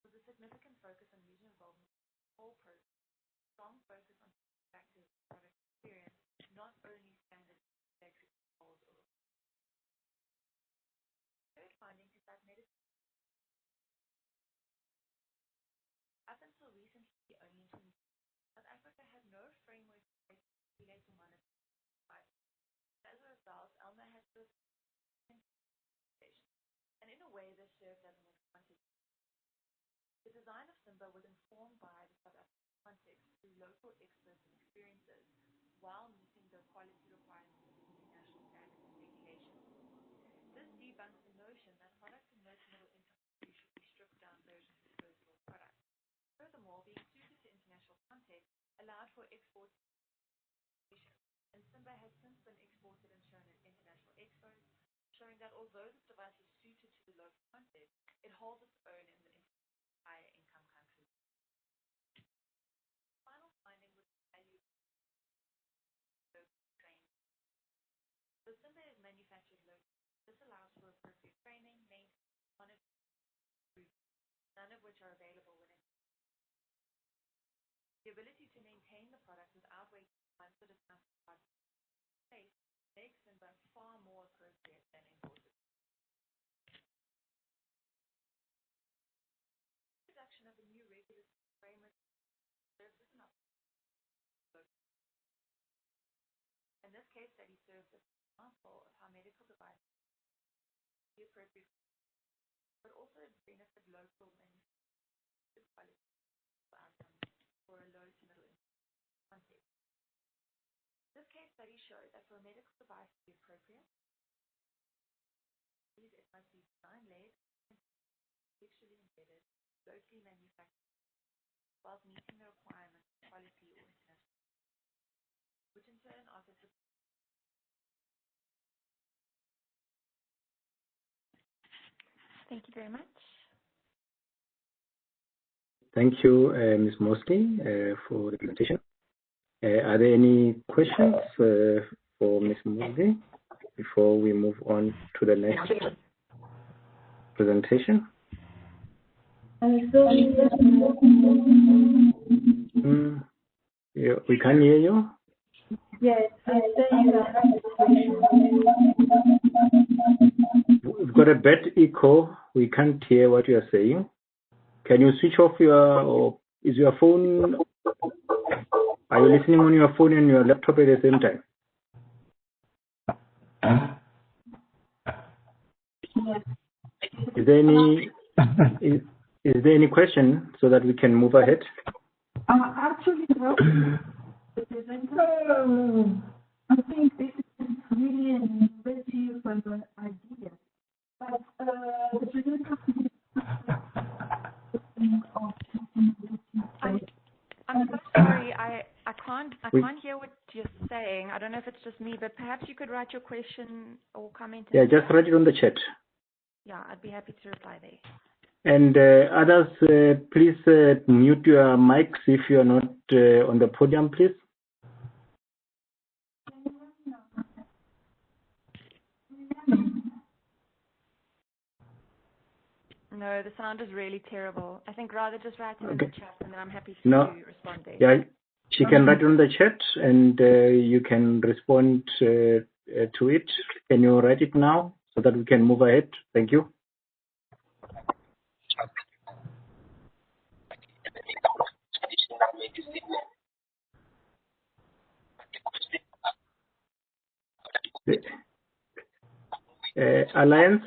was a significant focus on user involvement in the whole process, strong focus on effective product experience, not only standard electric goals or third finding is that medicine up until recently only in South Africa had no framework to regulate or monitor. As a result, Elmer has to and in a way this served as an advantage. The design of Simba was informed by the South African context through local experts and experiences while meeting the quality requirements of international standards and regulations. This debunks the notion that products in most middle income countries should be stripped down versions of disposable products. Furthermore, being suited to international context allowed for export, and Simba has since been exported and shown at international expos, showing that although this device is suited to the local context, it holds its own in the higher income countries. Final finding was the value of training. So Simba is manufactured locally. This allows for appropriate training, maintenance, monitoring, none of which are available within. The ability to maintain the product without waiting time for the space makes Simba far more appropriate than imported. The introduction of a new regulatory framework serves as an option. In this case study serves as an example of how medical devices be appropriate, but also benefit local manufacturing quality outcomes for a low to middle income context. This case study showed that for a medical device to be appropriate, it must be design-led, texturally embedded, locally manufactured, while meeting the requirements of quality or international, which in turn offers Thank you very much. Thank you, Ms. Mosley, for the presentation. Are there any questions for Ms. Mosley before we move on to the next presentation? Yeah, we can hear you. Yes, We've got a bad echo. We can't hear what you are saying. Can you switch off or is your phone, are you listening on your phone and your laptop at the same time? Is there any question so that we can move ahead? Actually, no. The presenter, I think this is really an innovative idea. But the presenter I'm so sorry. I can't hear what you're saying. I don't know if it's just me, but perhaps you could write your question or comment. Yeah, just write it on the chat. Yeah, I'd be happy to reply there. And others, please mute your mics if you are not on the podium, please. No, the sound is really terrible. I think rather just write it in the chat, and then I'm happy to respond there. Yeah, she can write it on the chat, and you can respond to it. Can you write it now so that we can move ahead? Thank you. Alliance,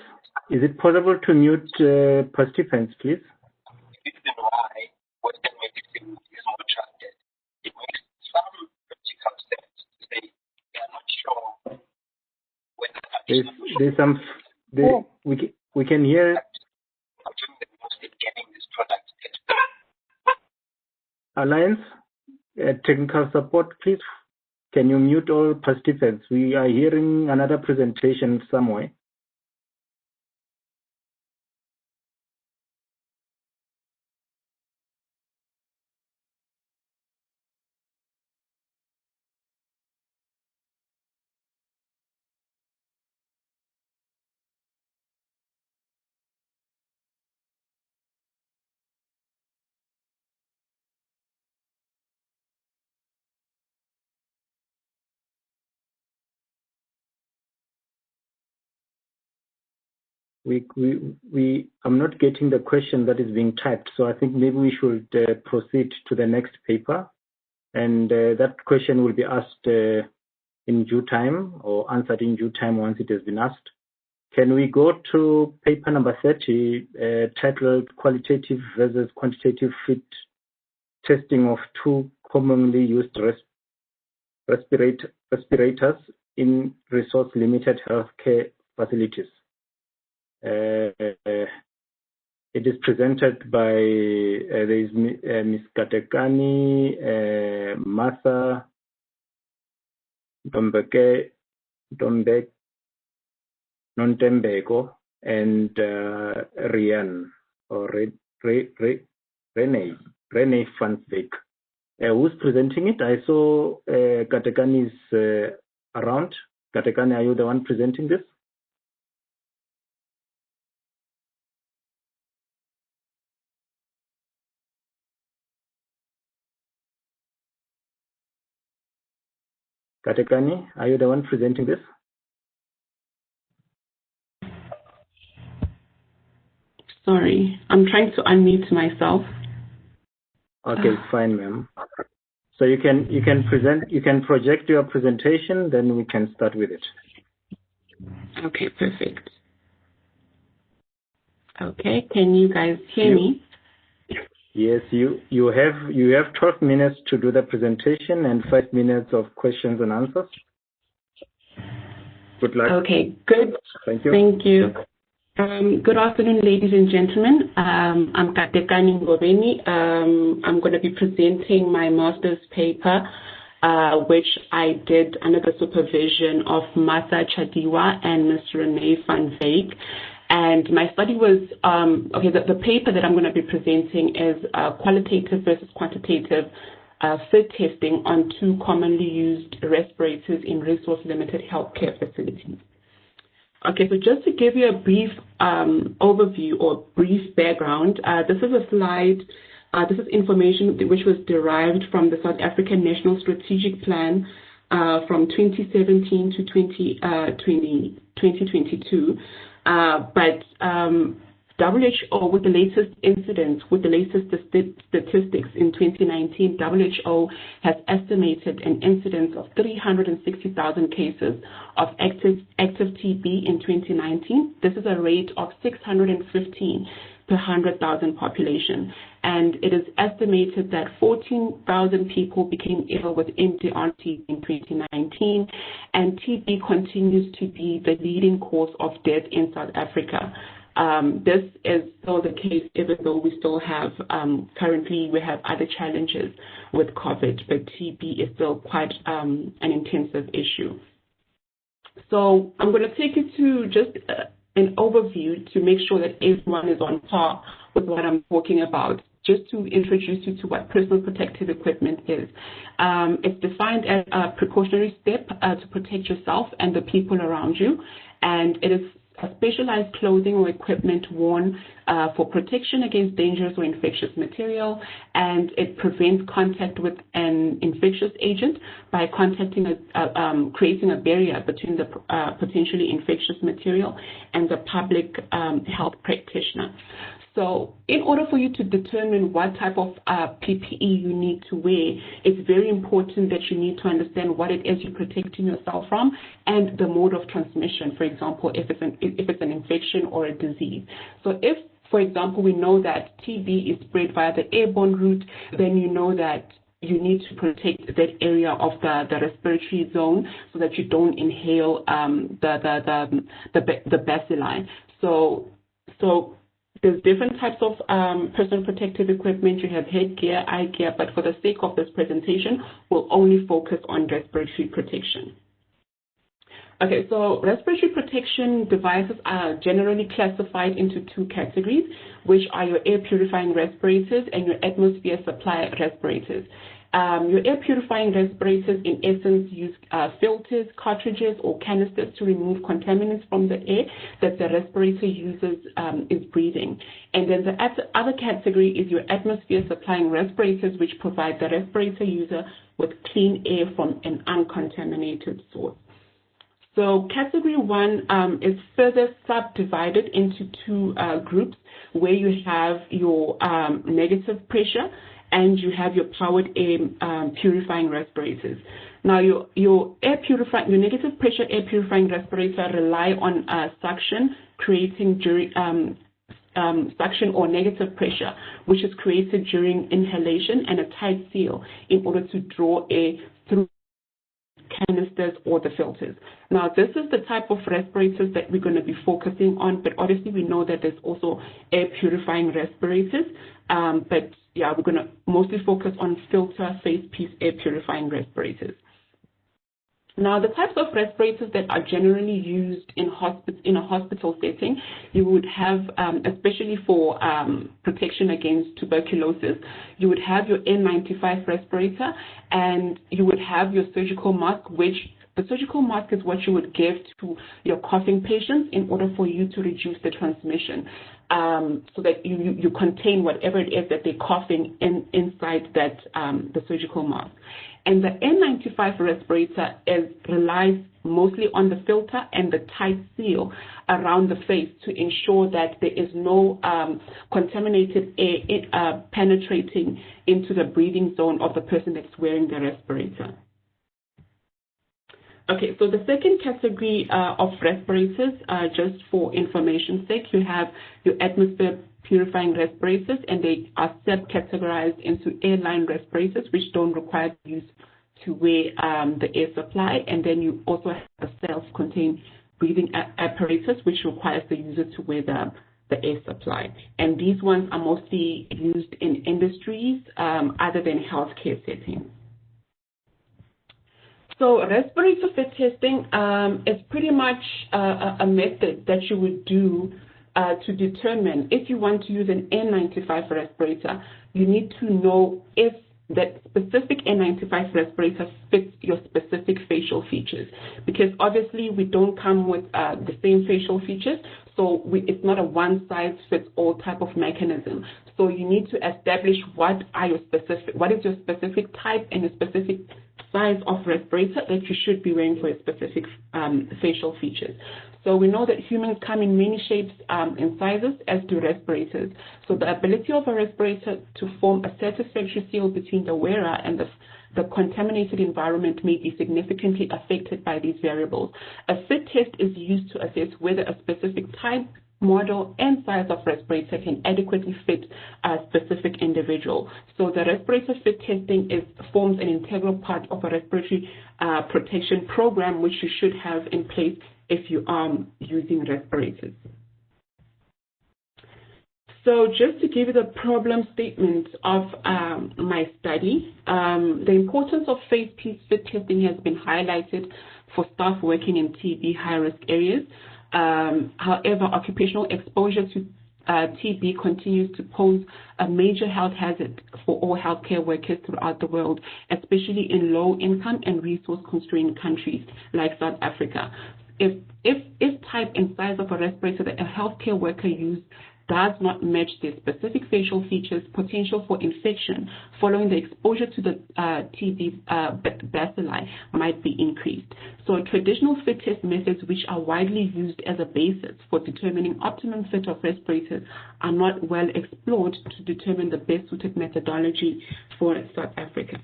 is it possible to mute participants, please? There's some. We can hear. Alliance, technical support, please. Can you mute all participants? We are hearing another presentation somewhere. I'm not getting the question that is being typed, so I think maybe we should proceed to the next paper, and that question will be asked in due time or answered in due time once it has been asked. Can we go to paper number 30, titled Qualitative versus Quantitative Fit Testing of Two Commonly Used Respirators in Resource-Limited Healthcare Facilities? It is presented by there is Ms. Katekani, Martha Nontembeko, and Rian or Renee van Beek. Who's presenting it? I saw Katekani is around. Katekani, are you the one presenting this? Katekani, are you the one presenting this? Sorry, I'm trying to unmute myself. Okay, fine, ma'am. So you can project your presentation, then we can start with it. Okay, perfect. Okay, can you guys hear me? Yes, you have 12 minutes to do the presentation and 5 minutes of questions and answers. Good luck. Okay, good. Thank you. Thank you. Good afternoon, ladies and gentlemen. I'm Katekani Ngobeni. I'm going to be presenting my master's paper, which I did under the supervision of Martha Chadiwa and Ms. Renee van Veek. And my study was, the paper that I'm going to be presenting is qualitative versus quantitative fit testing on 2 commonly used respirators in resource-limited healthcare facilities. Okay, so just to give you a brief overview or brief background, this is a slide, this is information which was derived from the South African National Strategic Plan from 2017 to 2022. But WHO, with the latest incidents, with the latest statistics in 2019, WHO has estimated an incidence of 360,000 cases of active TB in 2019. This is a rate of 615 per 100,000 population. And it is estimated that 14,000 people became ill with MDR-TB in 2019, and TB continues to be the leading cause of death in South Africa. This is still the case, even though we still have, currently we have other challenges with COVID, but TB is still quite an intensive issue. So I'm going to take you to just an overview to make sure that everyone is on par with what I'm talking about, just to introduce you to what personal protective equipment is. It's defined as a precautionary step to protect yourself and the people around you, and it is a specialized clothing or equipment worn for protection against dangerous or infectious material, and it prevents contact with an infectious agent by creating a barrier between the potentially infectious material and the public health practitioner. So in order for you to determine what type of PPE you need to wear, it's very important that you need to understand what it is you're protecting yourself from and the mode of transmission, for example, if it's an infection or a disease. So if, for example, we know that TB is spread via the airborne route, then you know that you need to protect that area of the respiratory zone so that you don't inhale the bacilli. So there's different types of personal protective equipment. You have headgear, eye gear, but for the sake of this presentation, we'll only focus on respiratory protection. Okay, so respiratory protection devices are generally classified into 2 categories, which are your air purifying respirators and your atmosphere supply respirators. Your air purifying respirators, in essence, use filters, cartridges, or canisters to remove contaminants from the air that the respirator user is breathing. And then the other category is your atmosphere supplying respirators, which provide the respirator user with clean air from an uncontaminated source. So category 1 is further subdivided into 2 groups, where you have your negative pressure and you have your powered air purifying respirators. Now, your negative pressure air purifying respirator rely on suction, creating suction or negative pressure, which is created during inhalation, and a tight seal in order to draw air through canisters or the filters. Now, this is the type of respirators that we're going to be focusing on, but obviously we know that there's also air purifying respirators, but yeah, we're going to mostly focus on filter face piece air purifying respirators. Now, the types of respirators that are generally used in a hospital setting, you would have, especially for protection against tuberculosis, you would have your N95 respirator, and you would have your surgical mask, which the surgical mask is what you would give to your coughing patients in order for you to reduce the transmission, so that you contain whatever it is that they're coughing inside that the surgical mask. And the N95 respirator relies mostly on the filter and the tight seal around the face to ensure that there is no contaminated air penetrating into the breathing zone of the person that's wearing the respirator. Okay, so the second category of respirators, just for information's sake, you have your atmosphere purifying respirators, and they are subcategorized into airline respirators, which don't require use to wear the air supply, and then you also have a self-contained breathing apparatus, which requires the user to wear the air supply. And these ones are mostly used in industries other than healthcare settings. So respirator fit testing is pretty much a method that you would do to determine if you want to use an N95 respirator, you need to know if that specific N95 respirator fits your specific facial features, because obviously we don't come with the same facial features, so it's not a one-size-fits-all type of mechanism. So you need to establish what is your specific type and a specific size of respirator that you should be wearing for a specific facial features. So we know that humans come in many shapes and sizes, as do respirators. So the ability of a respirator to form a satisfactory seal between the wearer and the contaminated environment may be significantly affected by these variables. A fit test is used to assess whether a specific type, model, and size of respirator can adequately fit a specific individual. So the respirator fit testing forms an integral part of a respiratory protection program, which you should have in place if you are using respirators. So just to give you the problem statement of my study, the importance of face piece fit testing has been highlighted for staff working in TB high-risk areas. However, occupational exposure to TB continues to pose a major health hazard for all healthcare workers throughout the world, especially in low-income and resource-constrained countries like South Africa. If type and size of a respirator that a healthcare worker uses does not match their specific facial features, potential for infection following the exposure to the TB bacilli might be increased. So traditional fit test methods, which are widely used as a basis for determining optimum fit of respirators, are not well explored to determine the best suited methodology for South Africa.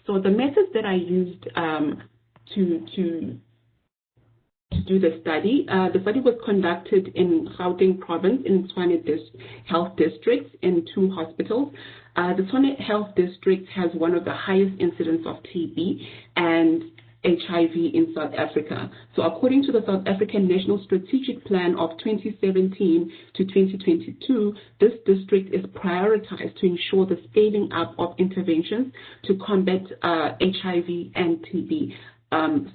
So the methods that I used to do the study. The study was conducted in Gauteng province in Tshwane Health Districts in 2 hospitals. The Tshwane Health District has one of the highest incidence of TB and HIV in South Africa. So according to the South African National Strategic Plan of 2017 to 2022, this district is prioritized to ensure the scaling up of interventions to combat HIV and TB.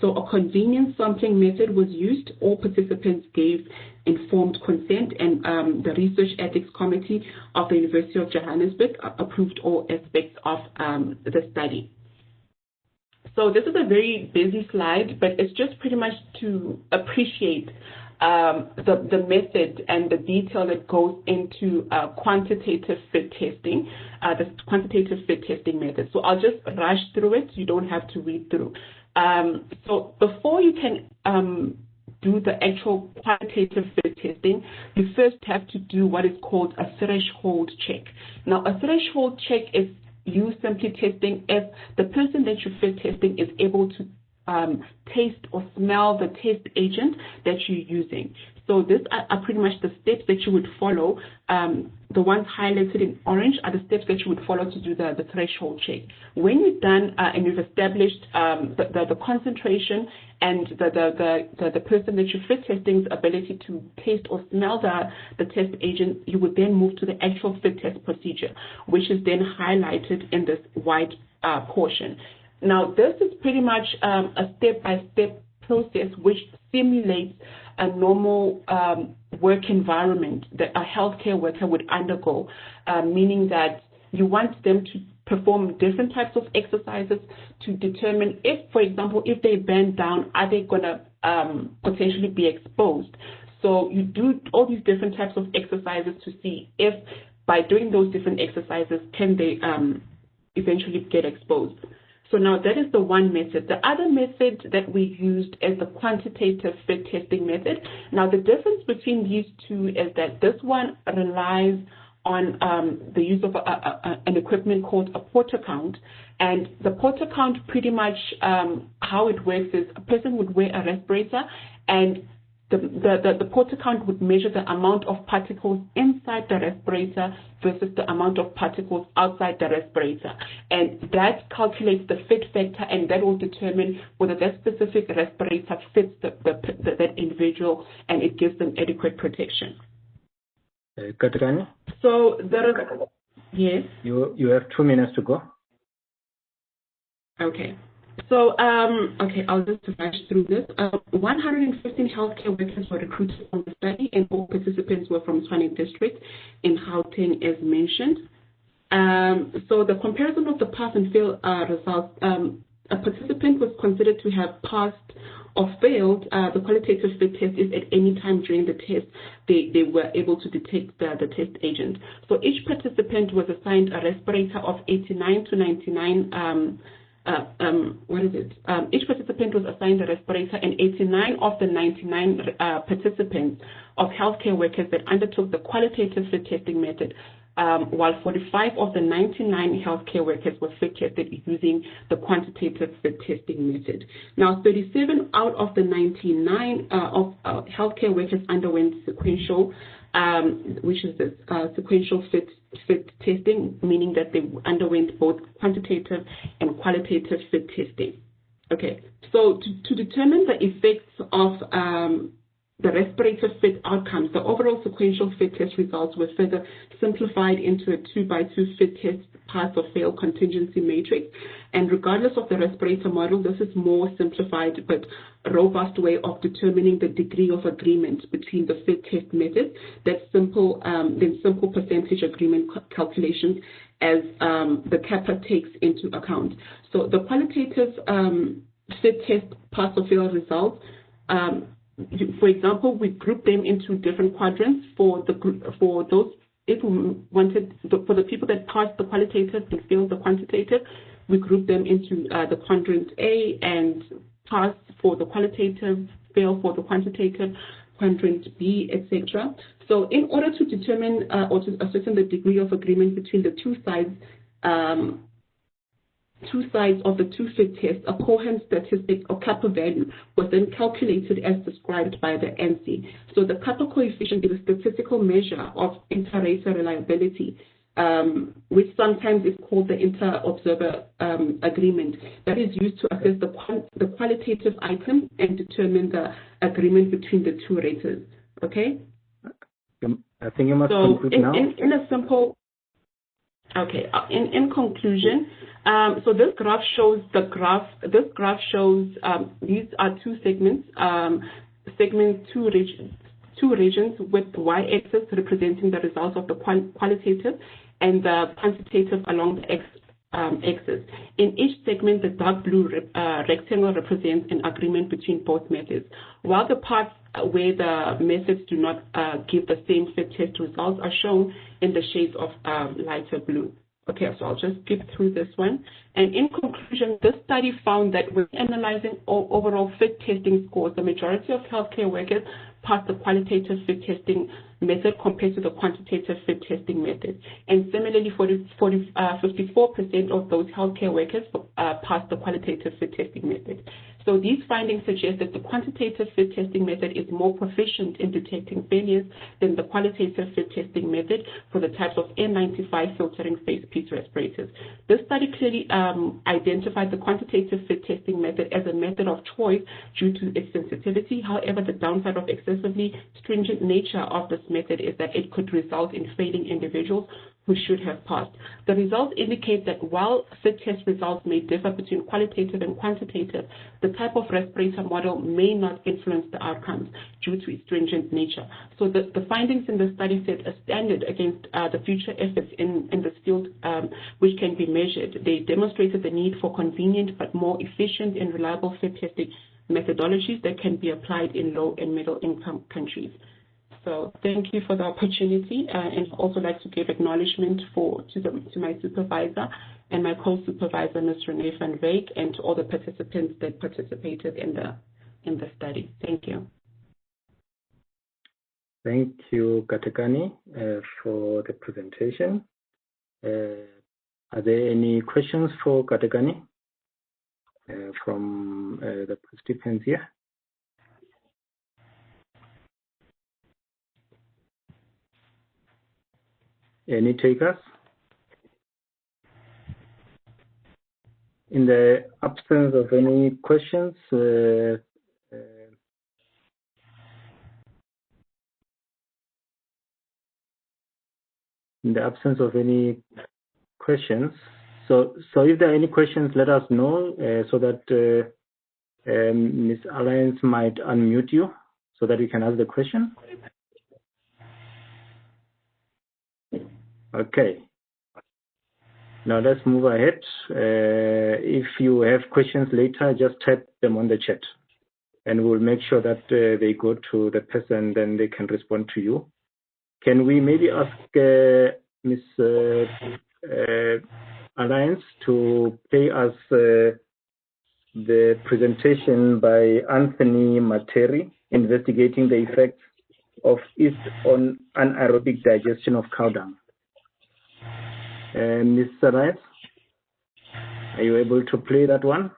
So a convenient sampling method was used. All participants gave informed consent, and the Research Ethics Committee of the University of Johannesburg approved all aspects of the study. So this is a very busy slide, but it's just pretty much to appreciate the method and the detail that goes into quantitative fit testing, the quantitative fit testing method. So I'll just rush through it. You don't have to read through. So before you can do the actual quantitative fit testing, you first have to do what is called a threshold check. Now, a threshold check is you simply testing if the person that you're fit testing is able to taste or smell the test agent that you're using. So these are pretty much the steps that you would follow. The ones highlighted in orange are the steps that you would follow to do the threshold check. When you're done and you've established the concentration and the person that you're fit testing's ability to taste or smell the test agent, you would then move to the actual fit test procedure, which is then highlighted in this white portion. Now, this is pretty much a step-by-step process which simulates a normal work environment that a healthcare worker would undergo, meaning that you want them to perform different types of exercises to determine if, for example, if they bend down, are they going to potentially be exposed? So you do all these different types of exercises to see if by doing those different exercises, can they eventually get exposed. So now that is the one method. The other method that we used is the quantitative fit testing method. Now the difference between these two is that this one relies on the use of an equipment called a porter count. And the porter count pretty much how it works is a person would wear a respirator, and the porter count would measure the amount of particles inside the respirator versus the amount of particles outside the respirator. And that calculates the fit factor, and that will determine whether that specific respirator fits that individual, and it gives them adequate protection. Katrani? So there is, yes? You have 2 minutes to go. Okay. So, okay, I'll just rush through this. 115 healthcare workers were recruited from the study, and all participants were from Tshwane district in Gauteng, as mentioned. So the comparison of the pass and fail results, a participant was considered to have passed or failed the qualitative fit test if at any time during the test they were able to detect the test agent. So each participant was assigned a respirator of 89 to 99 each participant was assigned a respirator, and 89 of the 99 participants of healthcare workers that undertook the qualitative fit testing method, while 45 of the 99 healthcare workers were fit tested using the quantitative fit testing method. Now, 37 out of the 99 of healthcare workers underwent sequential, which is the sequential fit testing, meaning that they underwent both quantitative and qualitative fit testing. Okay, so to determine the effects of the respirator fit outcomes, the overall sequential fit test results were further simplified into a 2x2 fit test pass or fail contingency matrix. And regardless of the respirator model, this is more simplified but robust way of determining the degree of agreement between the fit test method than simple percentage agreement calculations as the CAPA takes into account. So the qualitative fit test pass or fail results, for example, we group them into different quadrants for the people that passed the qualitative and failed the quantitative. We group them into the quadrant A, and pass for the qualitative, fail for the quantitative, quadrant B, etc. So in order to determine or to ascertain the degree of agreement between the two sides of the two fit test, a Cohen statistic or kappa value was then calculated as described by the NC. So the kappa coefficient is a statistical measure of inter-rater reliability, which sometimes is called the inter-observer agreement, that is used to assess the qualitative item and determine the agreement between the two raters. Okay? I think you must conclude now. In a simple... Okay. In conclusion, so this graph shows these are two segments. Two regions with the y-axis representing the results of the qualitative and the quantitative along the axis. In each segment, the dark blue rectangle represents an agreement between both methods, while the parts where the methods do not give the same fit test results are shown in the shades of lighter blue. Okay, so I'll just skip through this one. And in conclusion, this study found that when analyzing overall fit testing scores, the majority of healthcare workers passed the qualitative fit testing method compared to the quantitative fit testing method. And similarly, 54% of those healthcare workers passed the qualitative fit testing method. So these findings suggest that the quantitative fit testing method is more proficient in detecting failures than the qualitative fit testing method for the types of N95 filtering phase P2 respirators. This study clearly identified the quantitative fit testing method as a method of choice due to its sensitivity. However, the downside of excessively stringent nature of this method is that it could result in failing individuals who should have passed. The results indicate that while fit test results may differ between qualitative and quantitative, the type of respirator model may not influence the outcomes due to its stringent nature. So the findings in the study set a standard against the future efforts in this field, which can be measured. They demonstrated the need for convenient but more efficient and reliable fit testing methodologies that can be applied in low and middle income countries. So thank you for the opportunity, and I'd also like to give acknowledgement to my supervisor and my co-supervisor, Ms. Renee van Wyk, and to all the participants that participated in the study. Thank you. Thank you, Katekani, for the presentation. Are there any questions for Katekani from the participants here? Any takers? In the absence of any questions, So if there are any questions, let us know so that Ms. Alliance might unmute you so that you can ask the question. Okay. Now let's move ahead. If you have questions later, just type them on the chat, and we'll make sure that they go to the person, then they can respond to you. Can we maybe ask Ms. Alliance to play us the presentation by Anthony Materi, investigating the effects of yeast on anaerobic digestion of cow dung. Ms. Alliance, are you able to play that one?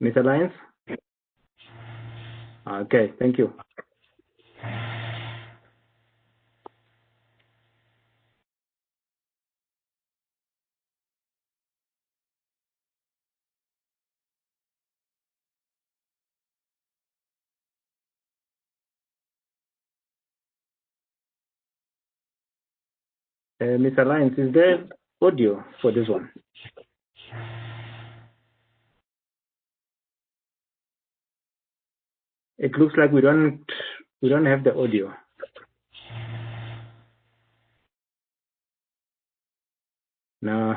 Ms. Alliance? Okay, thank you. Ms. Alliance, is there audio for this one? It looks like we don't have the audio. No,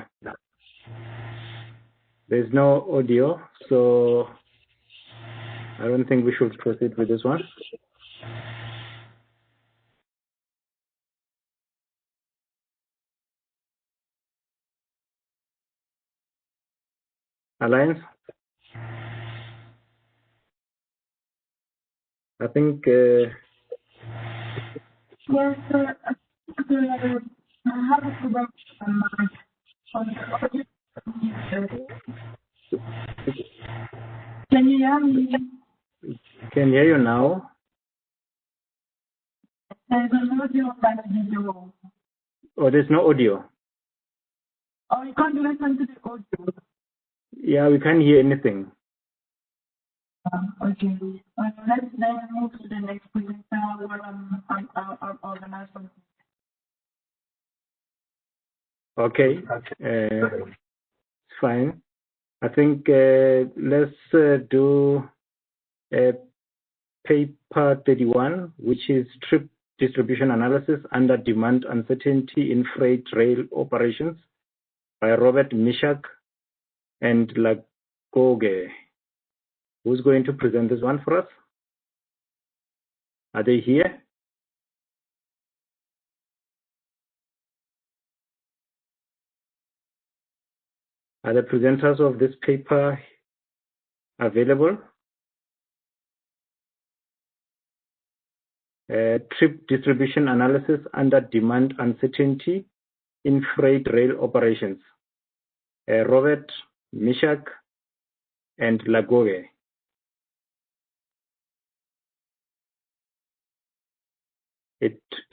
there's no audio, so I don't think we should proceed with this one. Alliance? I think... Yes, sir. I have a problem on the audio. Can you hear me? Can hear you now. There's an audio that video. Oh, there's no audio. Oh, you can't listen to the audio. Yeah, we can't hear anything. Okay. Let's then move to the next presenter where I'll organize something. Okay, it's fine. I think let's do paper 31, which is trip distribution analysis under demand uncertainty in freight rail operations by Robert Mishak and Lagoge. Who's going to present this one for us? Are they here? Are the presenters of this paper available? Trip distribution analysis under demand uncertainty in freight rail operations. Robert Mishak and Lagoge.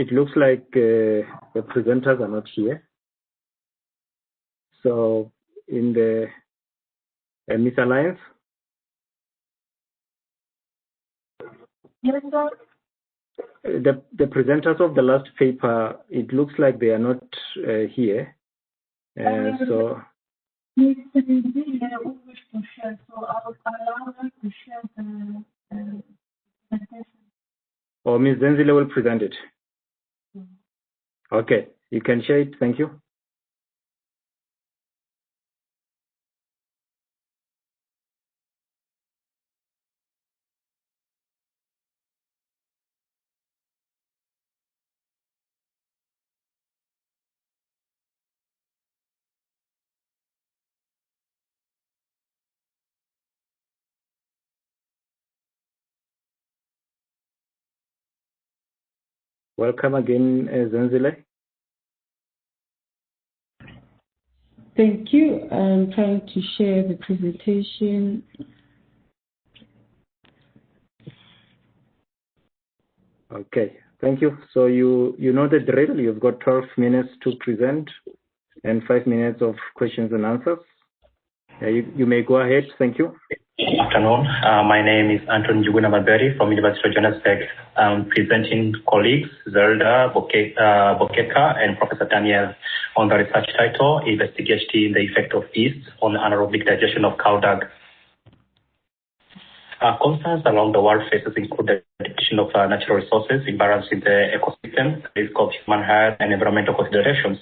It looks like the presenters are not here. So in the Miss Alliance? Yes, sir. The presenters of the last paper, it looks like they are not here. So Ms. Zenzile will wish to share, so I'll allow her to share the presentation. or Ms. Zenzile will present it. Okay, you can share it. Thank you. Welcome again, Zenzile. Thank you. I'm trying to share the presentation. Okay, thank you. So you know the drill. You've got 12 minutes to present and 5 minutes of questions and answers. You may go ahead. Thank you. Good afternoon. My name is Anton Juguna Maberi from University of Johannesburg. I'm presenting colleagues Zelda Bokeka and Professor Daniel on the research title, Investigating the Effect of Yeast on Anaerobic Digestion of Cow Dung. Concerns along the world faces include the depletion of natural resources, imbalance in the ecosystem, risk of human health, and environmental considerations.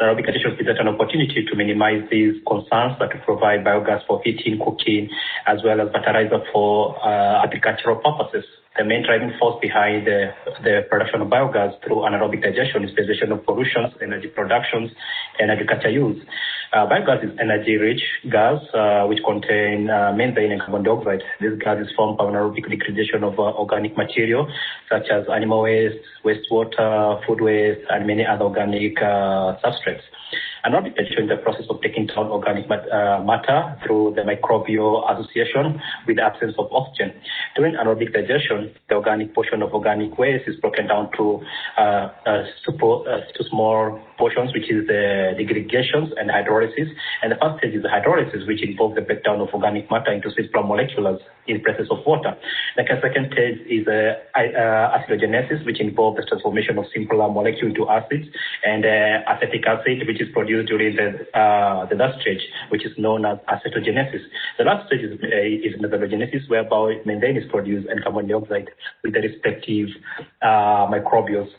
Anaerobic digestion presents an opportunity to minimize these concerns that to provide biogas for heating, cooking, as well as fertilizer for agricultural purposes. The main driving force behind the production of biogas through anaerobic digestion is preservation of pollutions, energy productions, and agriculture use. Biogas is energy-rich gas which contain methane and carbon dioxide. This gas is formed by anaerobic degradation of organic material such as animal waste, wastewater, food waste, and many other organic substrates. Anaerobic digestion is the process of taking down organic matter through the microbial association with the absence of oxygen. During anaerobic digestion, the organic portion of organic waste is broken down to small portions, which is the degregations and hydrolysis. And the first stage is the hydrolysis, which involves the breakdown of organic matter into simpler molecules in presence of water. The second stage is acidogenesis, which involves the transformation of simpler molecules into acids, and acetic acid, which is produced during the last stage, which is known as acetogenesis. The last stage is methanogenesis, whereby methane is produced and carbon dioxide with the respective microbials.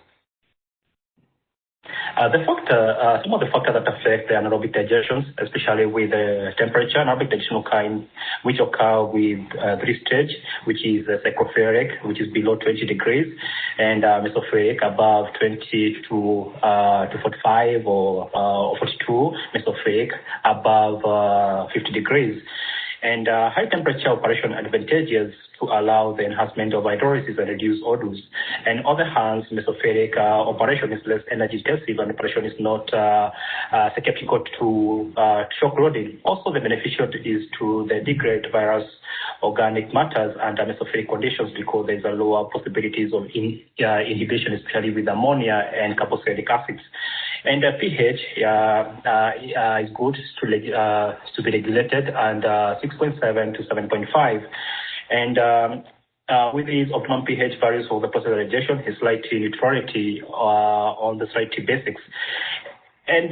Some of the factors that affect the anaerobic digestion, especially with the temperature, anaerobic digestion which occur with three stages, which is psychropheric, which is below 20 degrees, and mesopheric above 20 to 45 or 42, mesopheric above 50 degrees. And high temperature operation advantageous to allow the enhancement of hydrolysis and reduce odors. And on the other hand, mesopheric operation is less energy intensive and operation is not susceptible to shock loading. Also, the beneficial is to the degrade various organic matters under mesopheric conditions because there's a lower possibilities of inhibition, especially with ammonia and carboxylic acids. And pH is good to be regulated and 6.7 to 7.5. And with these optimum pH values for the process of digestion is slightly neutrality on the slightly basics. And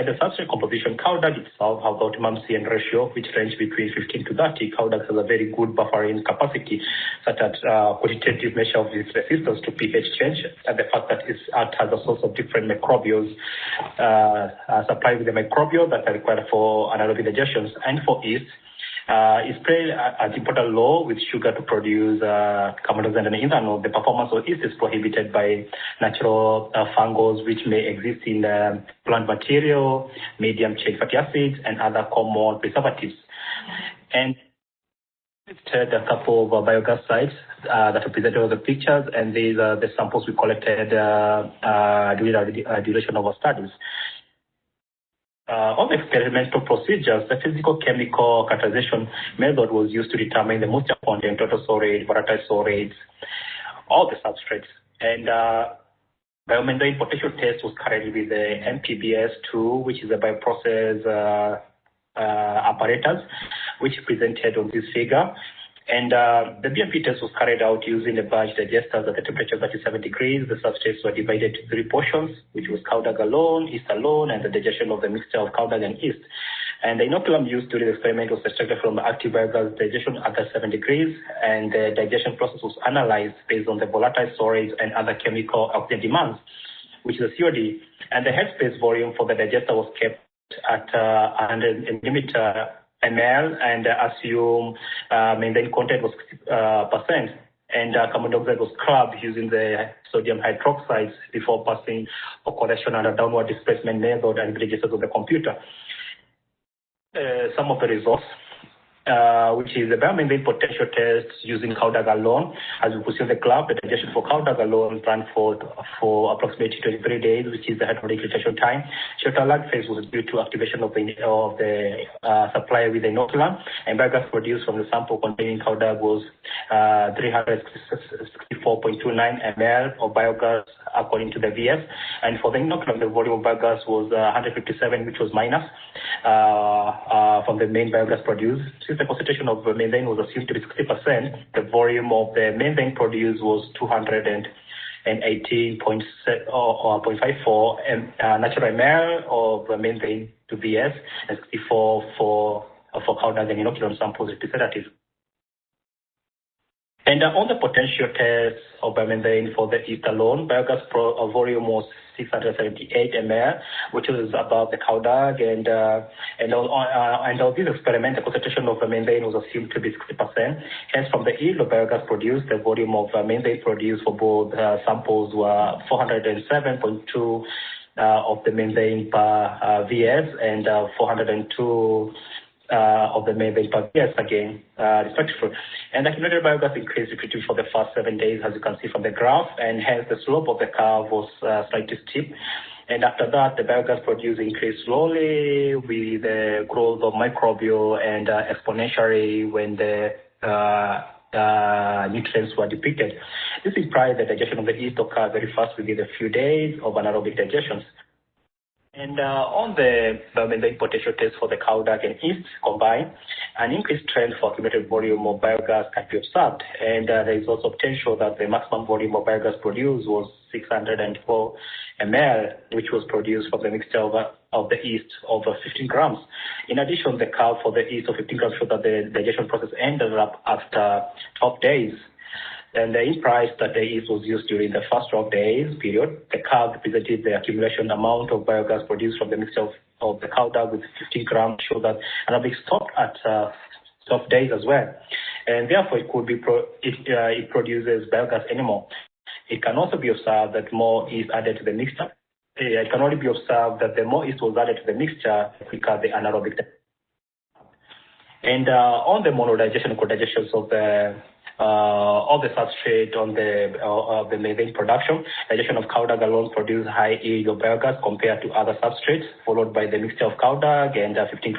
the substrate composition, cow dung itself has the optimum CN ratio, which range between 15 to 30. Cow dung has a very good buffering capacity, such as quantitative measure of its resistance to pH change, and the fact that it has a source of different microbials supplied with the microbial that are required for anaerobic digestion. And for yeast, is played an important role with sugar to produce carbon dioxide and ethanol. The performance of yeast is prohibited by natural fungus which may exist in plant material, medium chain fatty acids, and other common preservatives. And we've tested a couple of biogas sites that are presented on the pictures, and these are the samples we collected during the duration of our studies. On the experimental procedures, the physical-chemical characterization method was used to determine the moisture content, total solid, volatile solids, all the substrates. And biomembrane potential test was carried with the MPBS2, which is a bioprocess apparatus, which is presented on this figure. And the BMP test was carried out using a batch digesters at a temperature of 37 degrees. The substrates were divided to three portions, which was cow dung alone, yeast alone, and the digestion of the mixture of cow dung and yeast. And the inoculum used during the experiment was extracted from the active biogas digestion at 7 degrees, and the digestion process was analyzed based on the volatile solids and other chemical oxygen demands, which is a COD. And the headspace volume for the digester was kept at 100 millimeter ml, and assume methane content was percent, and carbon dioxide was scrubbed using the sodium hydroxides before passing for correction under downward displacement method and registers of the computer. Some of the results. which is the biomethane potential test using cow dung alone. As we could see in the graph, the digestion for cow dung alone ran for approximately 23 days, which is the head-on digestion time. Shorter lag phase was due to activation of the supply with the inoculant, and biogas produced from the sample containing cow dung was 364.29 ml of biogas according to the VS, and for the inoculant, the volume of biogas was 157, which was minus from the main biogas produced. Since the concentration of methane was assumed to be 60%, the volume of the methane produced was 218.54 natural ml of methane to VS, and 64 for cow dung and inoculant samples representative. And on the potential test of biomethane for the East alone, biogas volume was 678 ml, which is above the cow dung, and on this experiment, the concentration of methane was assumed to be 60%. Hence, from the yield of biogas produced, the volume of methane produced for both samples were 407.2 of the methane per VS and 402 of the methane per VS again, respectively. And the accumulated biogas increased repeatedly for the first 7 days, as you can see from the graph, and hence the slope of the curve was slightly steep. And after that, the biogas produced increased slowly with the growth of microbial and exponentially when the nutrients were depleted. This implies the digestion of the yeast occurred very fast within a few days of anaerobic digestions. And on the biomethane potential test for the cow dung and yeast combined, an increased trend for accumulated volume of biogas can be observed. And there is also potential that the maximum volume of biogas produced was 604 ml, which was produced from the mixture of the yeast of 15 grams. In addition, the curve for the yeast of 15 grams showed that the digestion process ended up after 12 days. And the price that the yeast was used during the first 12 days period, the curve represented the accumulation amount of biogas produced from the mixture of the cow dung with 15 grams, show that anaerobic stopped at 12 days as well. And therefore, it could be it produces biogas anymore. It can also be observed that more is added to the mixture. It can only be observed that the more yeast was added to the mixture, the quicker the anaerobic. And on the monodigestion and co-digestions of the substrate on the methane production, digestion of cow dung alone produced high yield of biogas compared to other substrates, followed by the mixture of cow dung and 15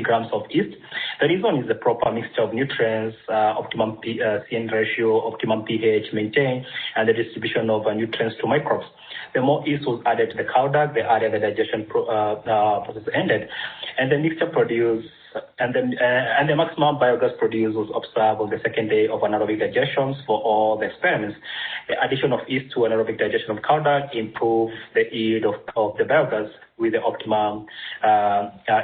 grams of yeast. The reason is the proper mixture of nutrients, optimum CN ratio, optimum pH maintained, and the distribution of nutrients to microbes. The more yeast was added to the cow dung, the earlier the digestion process ended, and the mixture produced. And the maximum biogas produced was observed on the second day of anaerobic digestions for all the experiments. The addition of yeast to anaerobic digestion of cow dung improved the yield of the biogas, with the optimum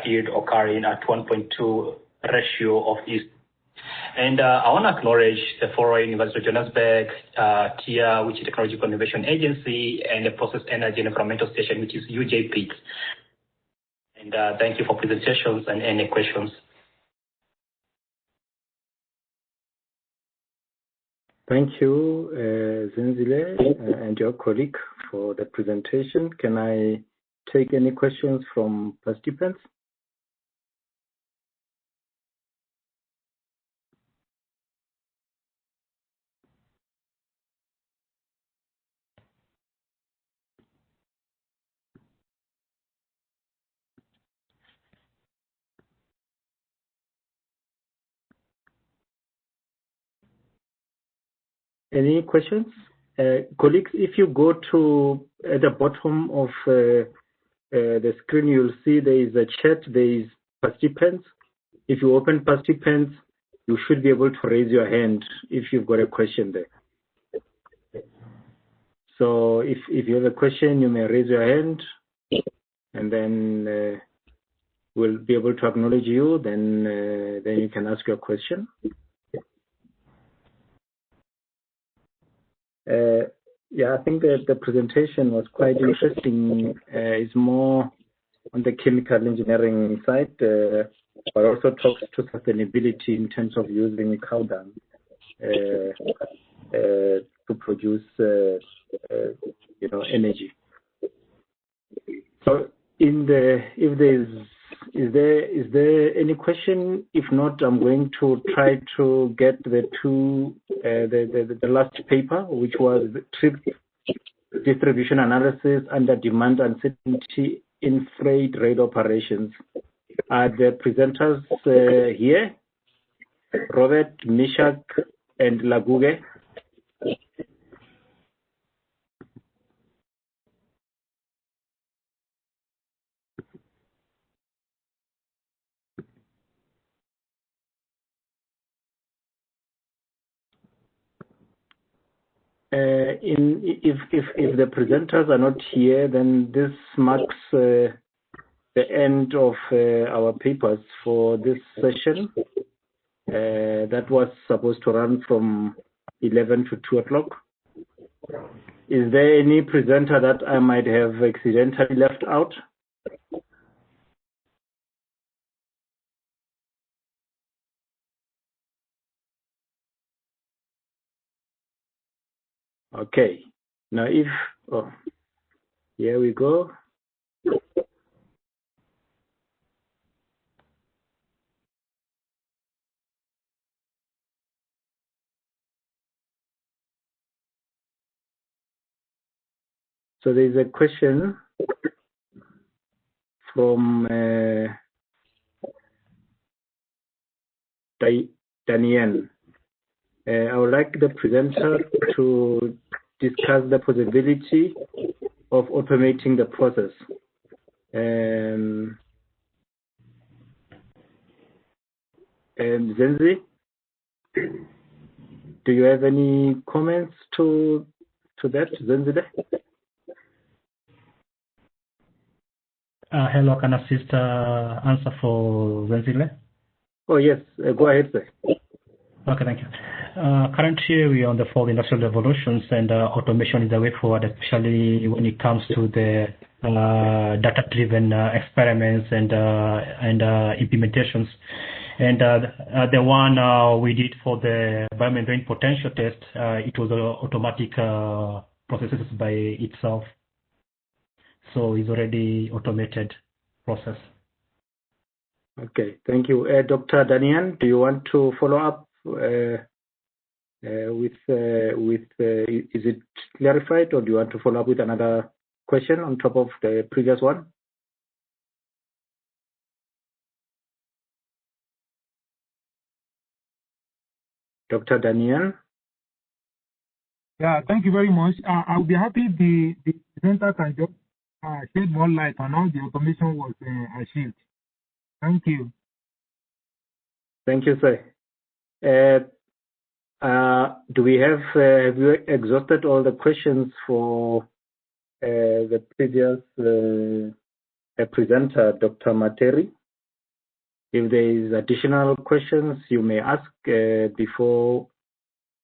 yield occurring at 1.2 ratio of yeast. And I want to acknowledge the following: University of Johannesburg, TIA, which is Technological Innovation Agency, and the Process Energy and Environmental Station, which is UJP. And thank you for presentations and any questions. Thank you, Zenzile, and your colleague for the presentation. Can I take any questions from participants? Any questions? Colleagues, if you go to at the bottom of the screen, you'll see there is a chat, there is participants. If you open participants, you should be able to raise your hand if you've got a question there. So if you have a question, you may raise your hand, and then we'll be able to acknowledge you. Then you can ask your question. Yeah, I think that the presentation was quite interesting. It's more on the chemical engineering side, but also talks to sustainability in terms of using cow dung to produce, energy. So, is there any any question? If not, I'm going to try to get the last paper, which was trip distribution analysis under demand uncertainty in freight rail operations. Are the presenters here? Robert, Mishak, and Laguge. If the presenters are not here, then this marks the end of our papers for this session. That was supposed to run from 11 to 2 o'clock. Is there any presenter that I might have accidentally left out? Okay. Now here we go. So there's a question from Daniel. I would like the presenter to discuss the possibility of automating the process. Zenzi, do you have any comments to that, Zenzi? Hello, can I assist answer for Zenzile? Oh, yes. Go ahead, sir. Okay, thank you. Currently, we are on the fourth industrial revolutions, and automation is the way forward, especially when it comes to the data-driven experiments and implementations. And the one we did for the biomembrane potential test, it was automatic processes by itself. So it's already automated process. Okay, thank you. Dr. Danian, do you want to follow up with is it clarified, or do you want to follow up with another question on top of the previous one? Dr. Daniel? Yeah, thank you very much. I'll be happy if the presenter can just shed more light on how the automation was achieved. Thank you. Thank you, sir. Do we have you exhausted all the questions for the previous presenter, Dr. Materi? If there is additional questions, you may ask before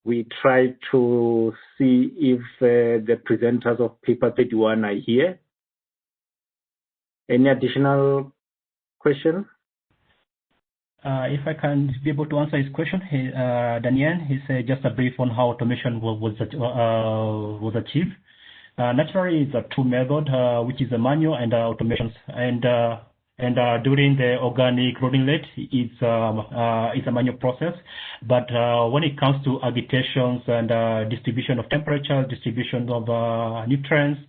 we try to see if the presenters of paper 31 are here. Any additional questions? If I can be able to answer his question, Daniel, he said just a brief on how automation was achieved. Naturally, it's a two method, which is a manual and automations. And during the organic loading rate, it's a manual process. But when it comes to agitations and distribution of temperature, distribution of nutrients,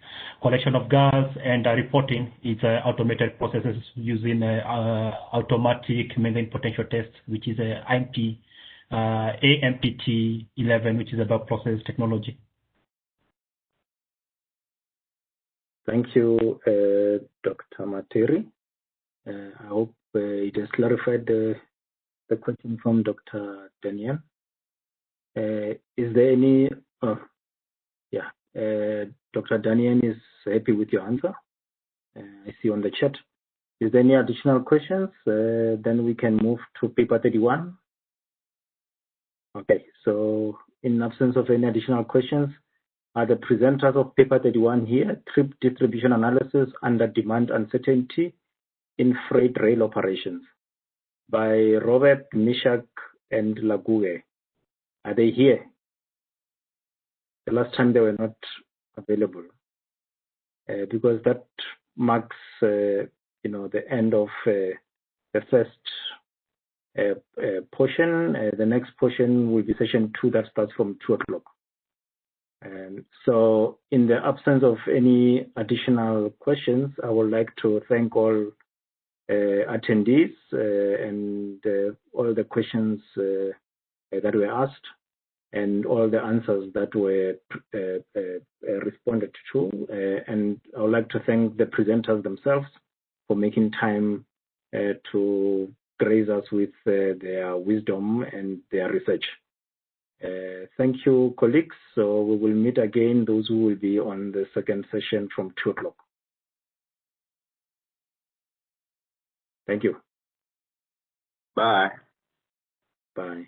collection of gas, and reporting, it's automated processes using automatic membrane potential test, which is AMPT 11, which is about process technology. Thank you, Dr. Materi. I hope it has clarified the question from Dr. Daniel. Is there any? Dr. Daniel is happy with your answer. I see on the chat. Is there any additional questions? Then we can move to paper 31. Okay, so in absence of any additional questions, are the presenters of paper 31 here? Trip distribution analysis under demand uncertainty in freight rail operations by Robert, Mishak, and Laguge. Are they here? The last time they were not available because that marks, the end of the first portion. The next portion will be session 2 that starts from 2 o'clock. So in the absence of any additional questions, I would like to thank all attendees and all the questions that were asked and all the answers that were responded to. And I would like to thank the presenters themselves for making time to grace us with their wisdom and their research. Thank you, colleagues. So we will meet again, those who will be on the second session from 2 o'clock. Thank you. Bye. Bye.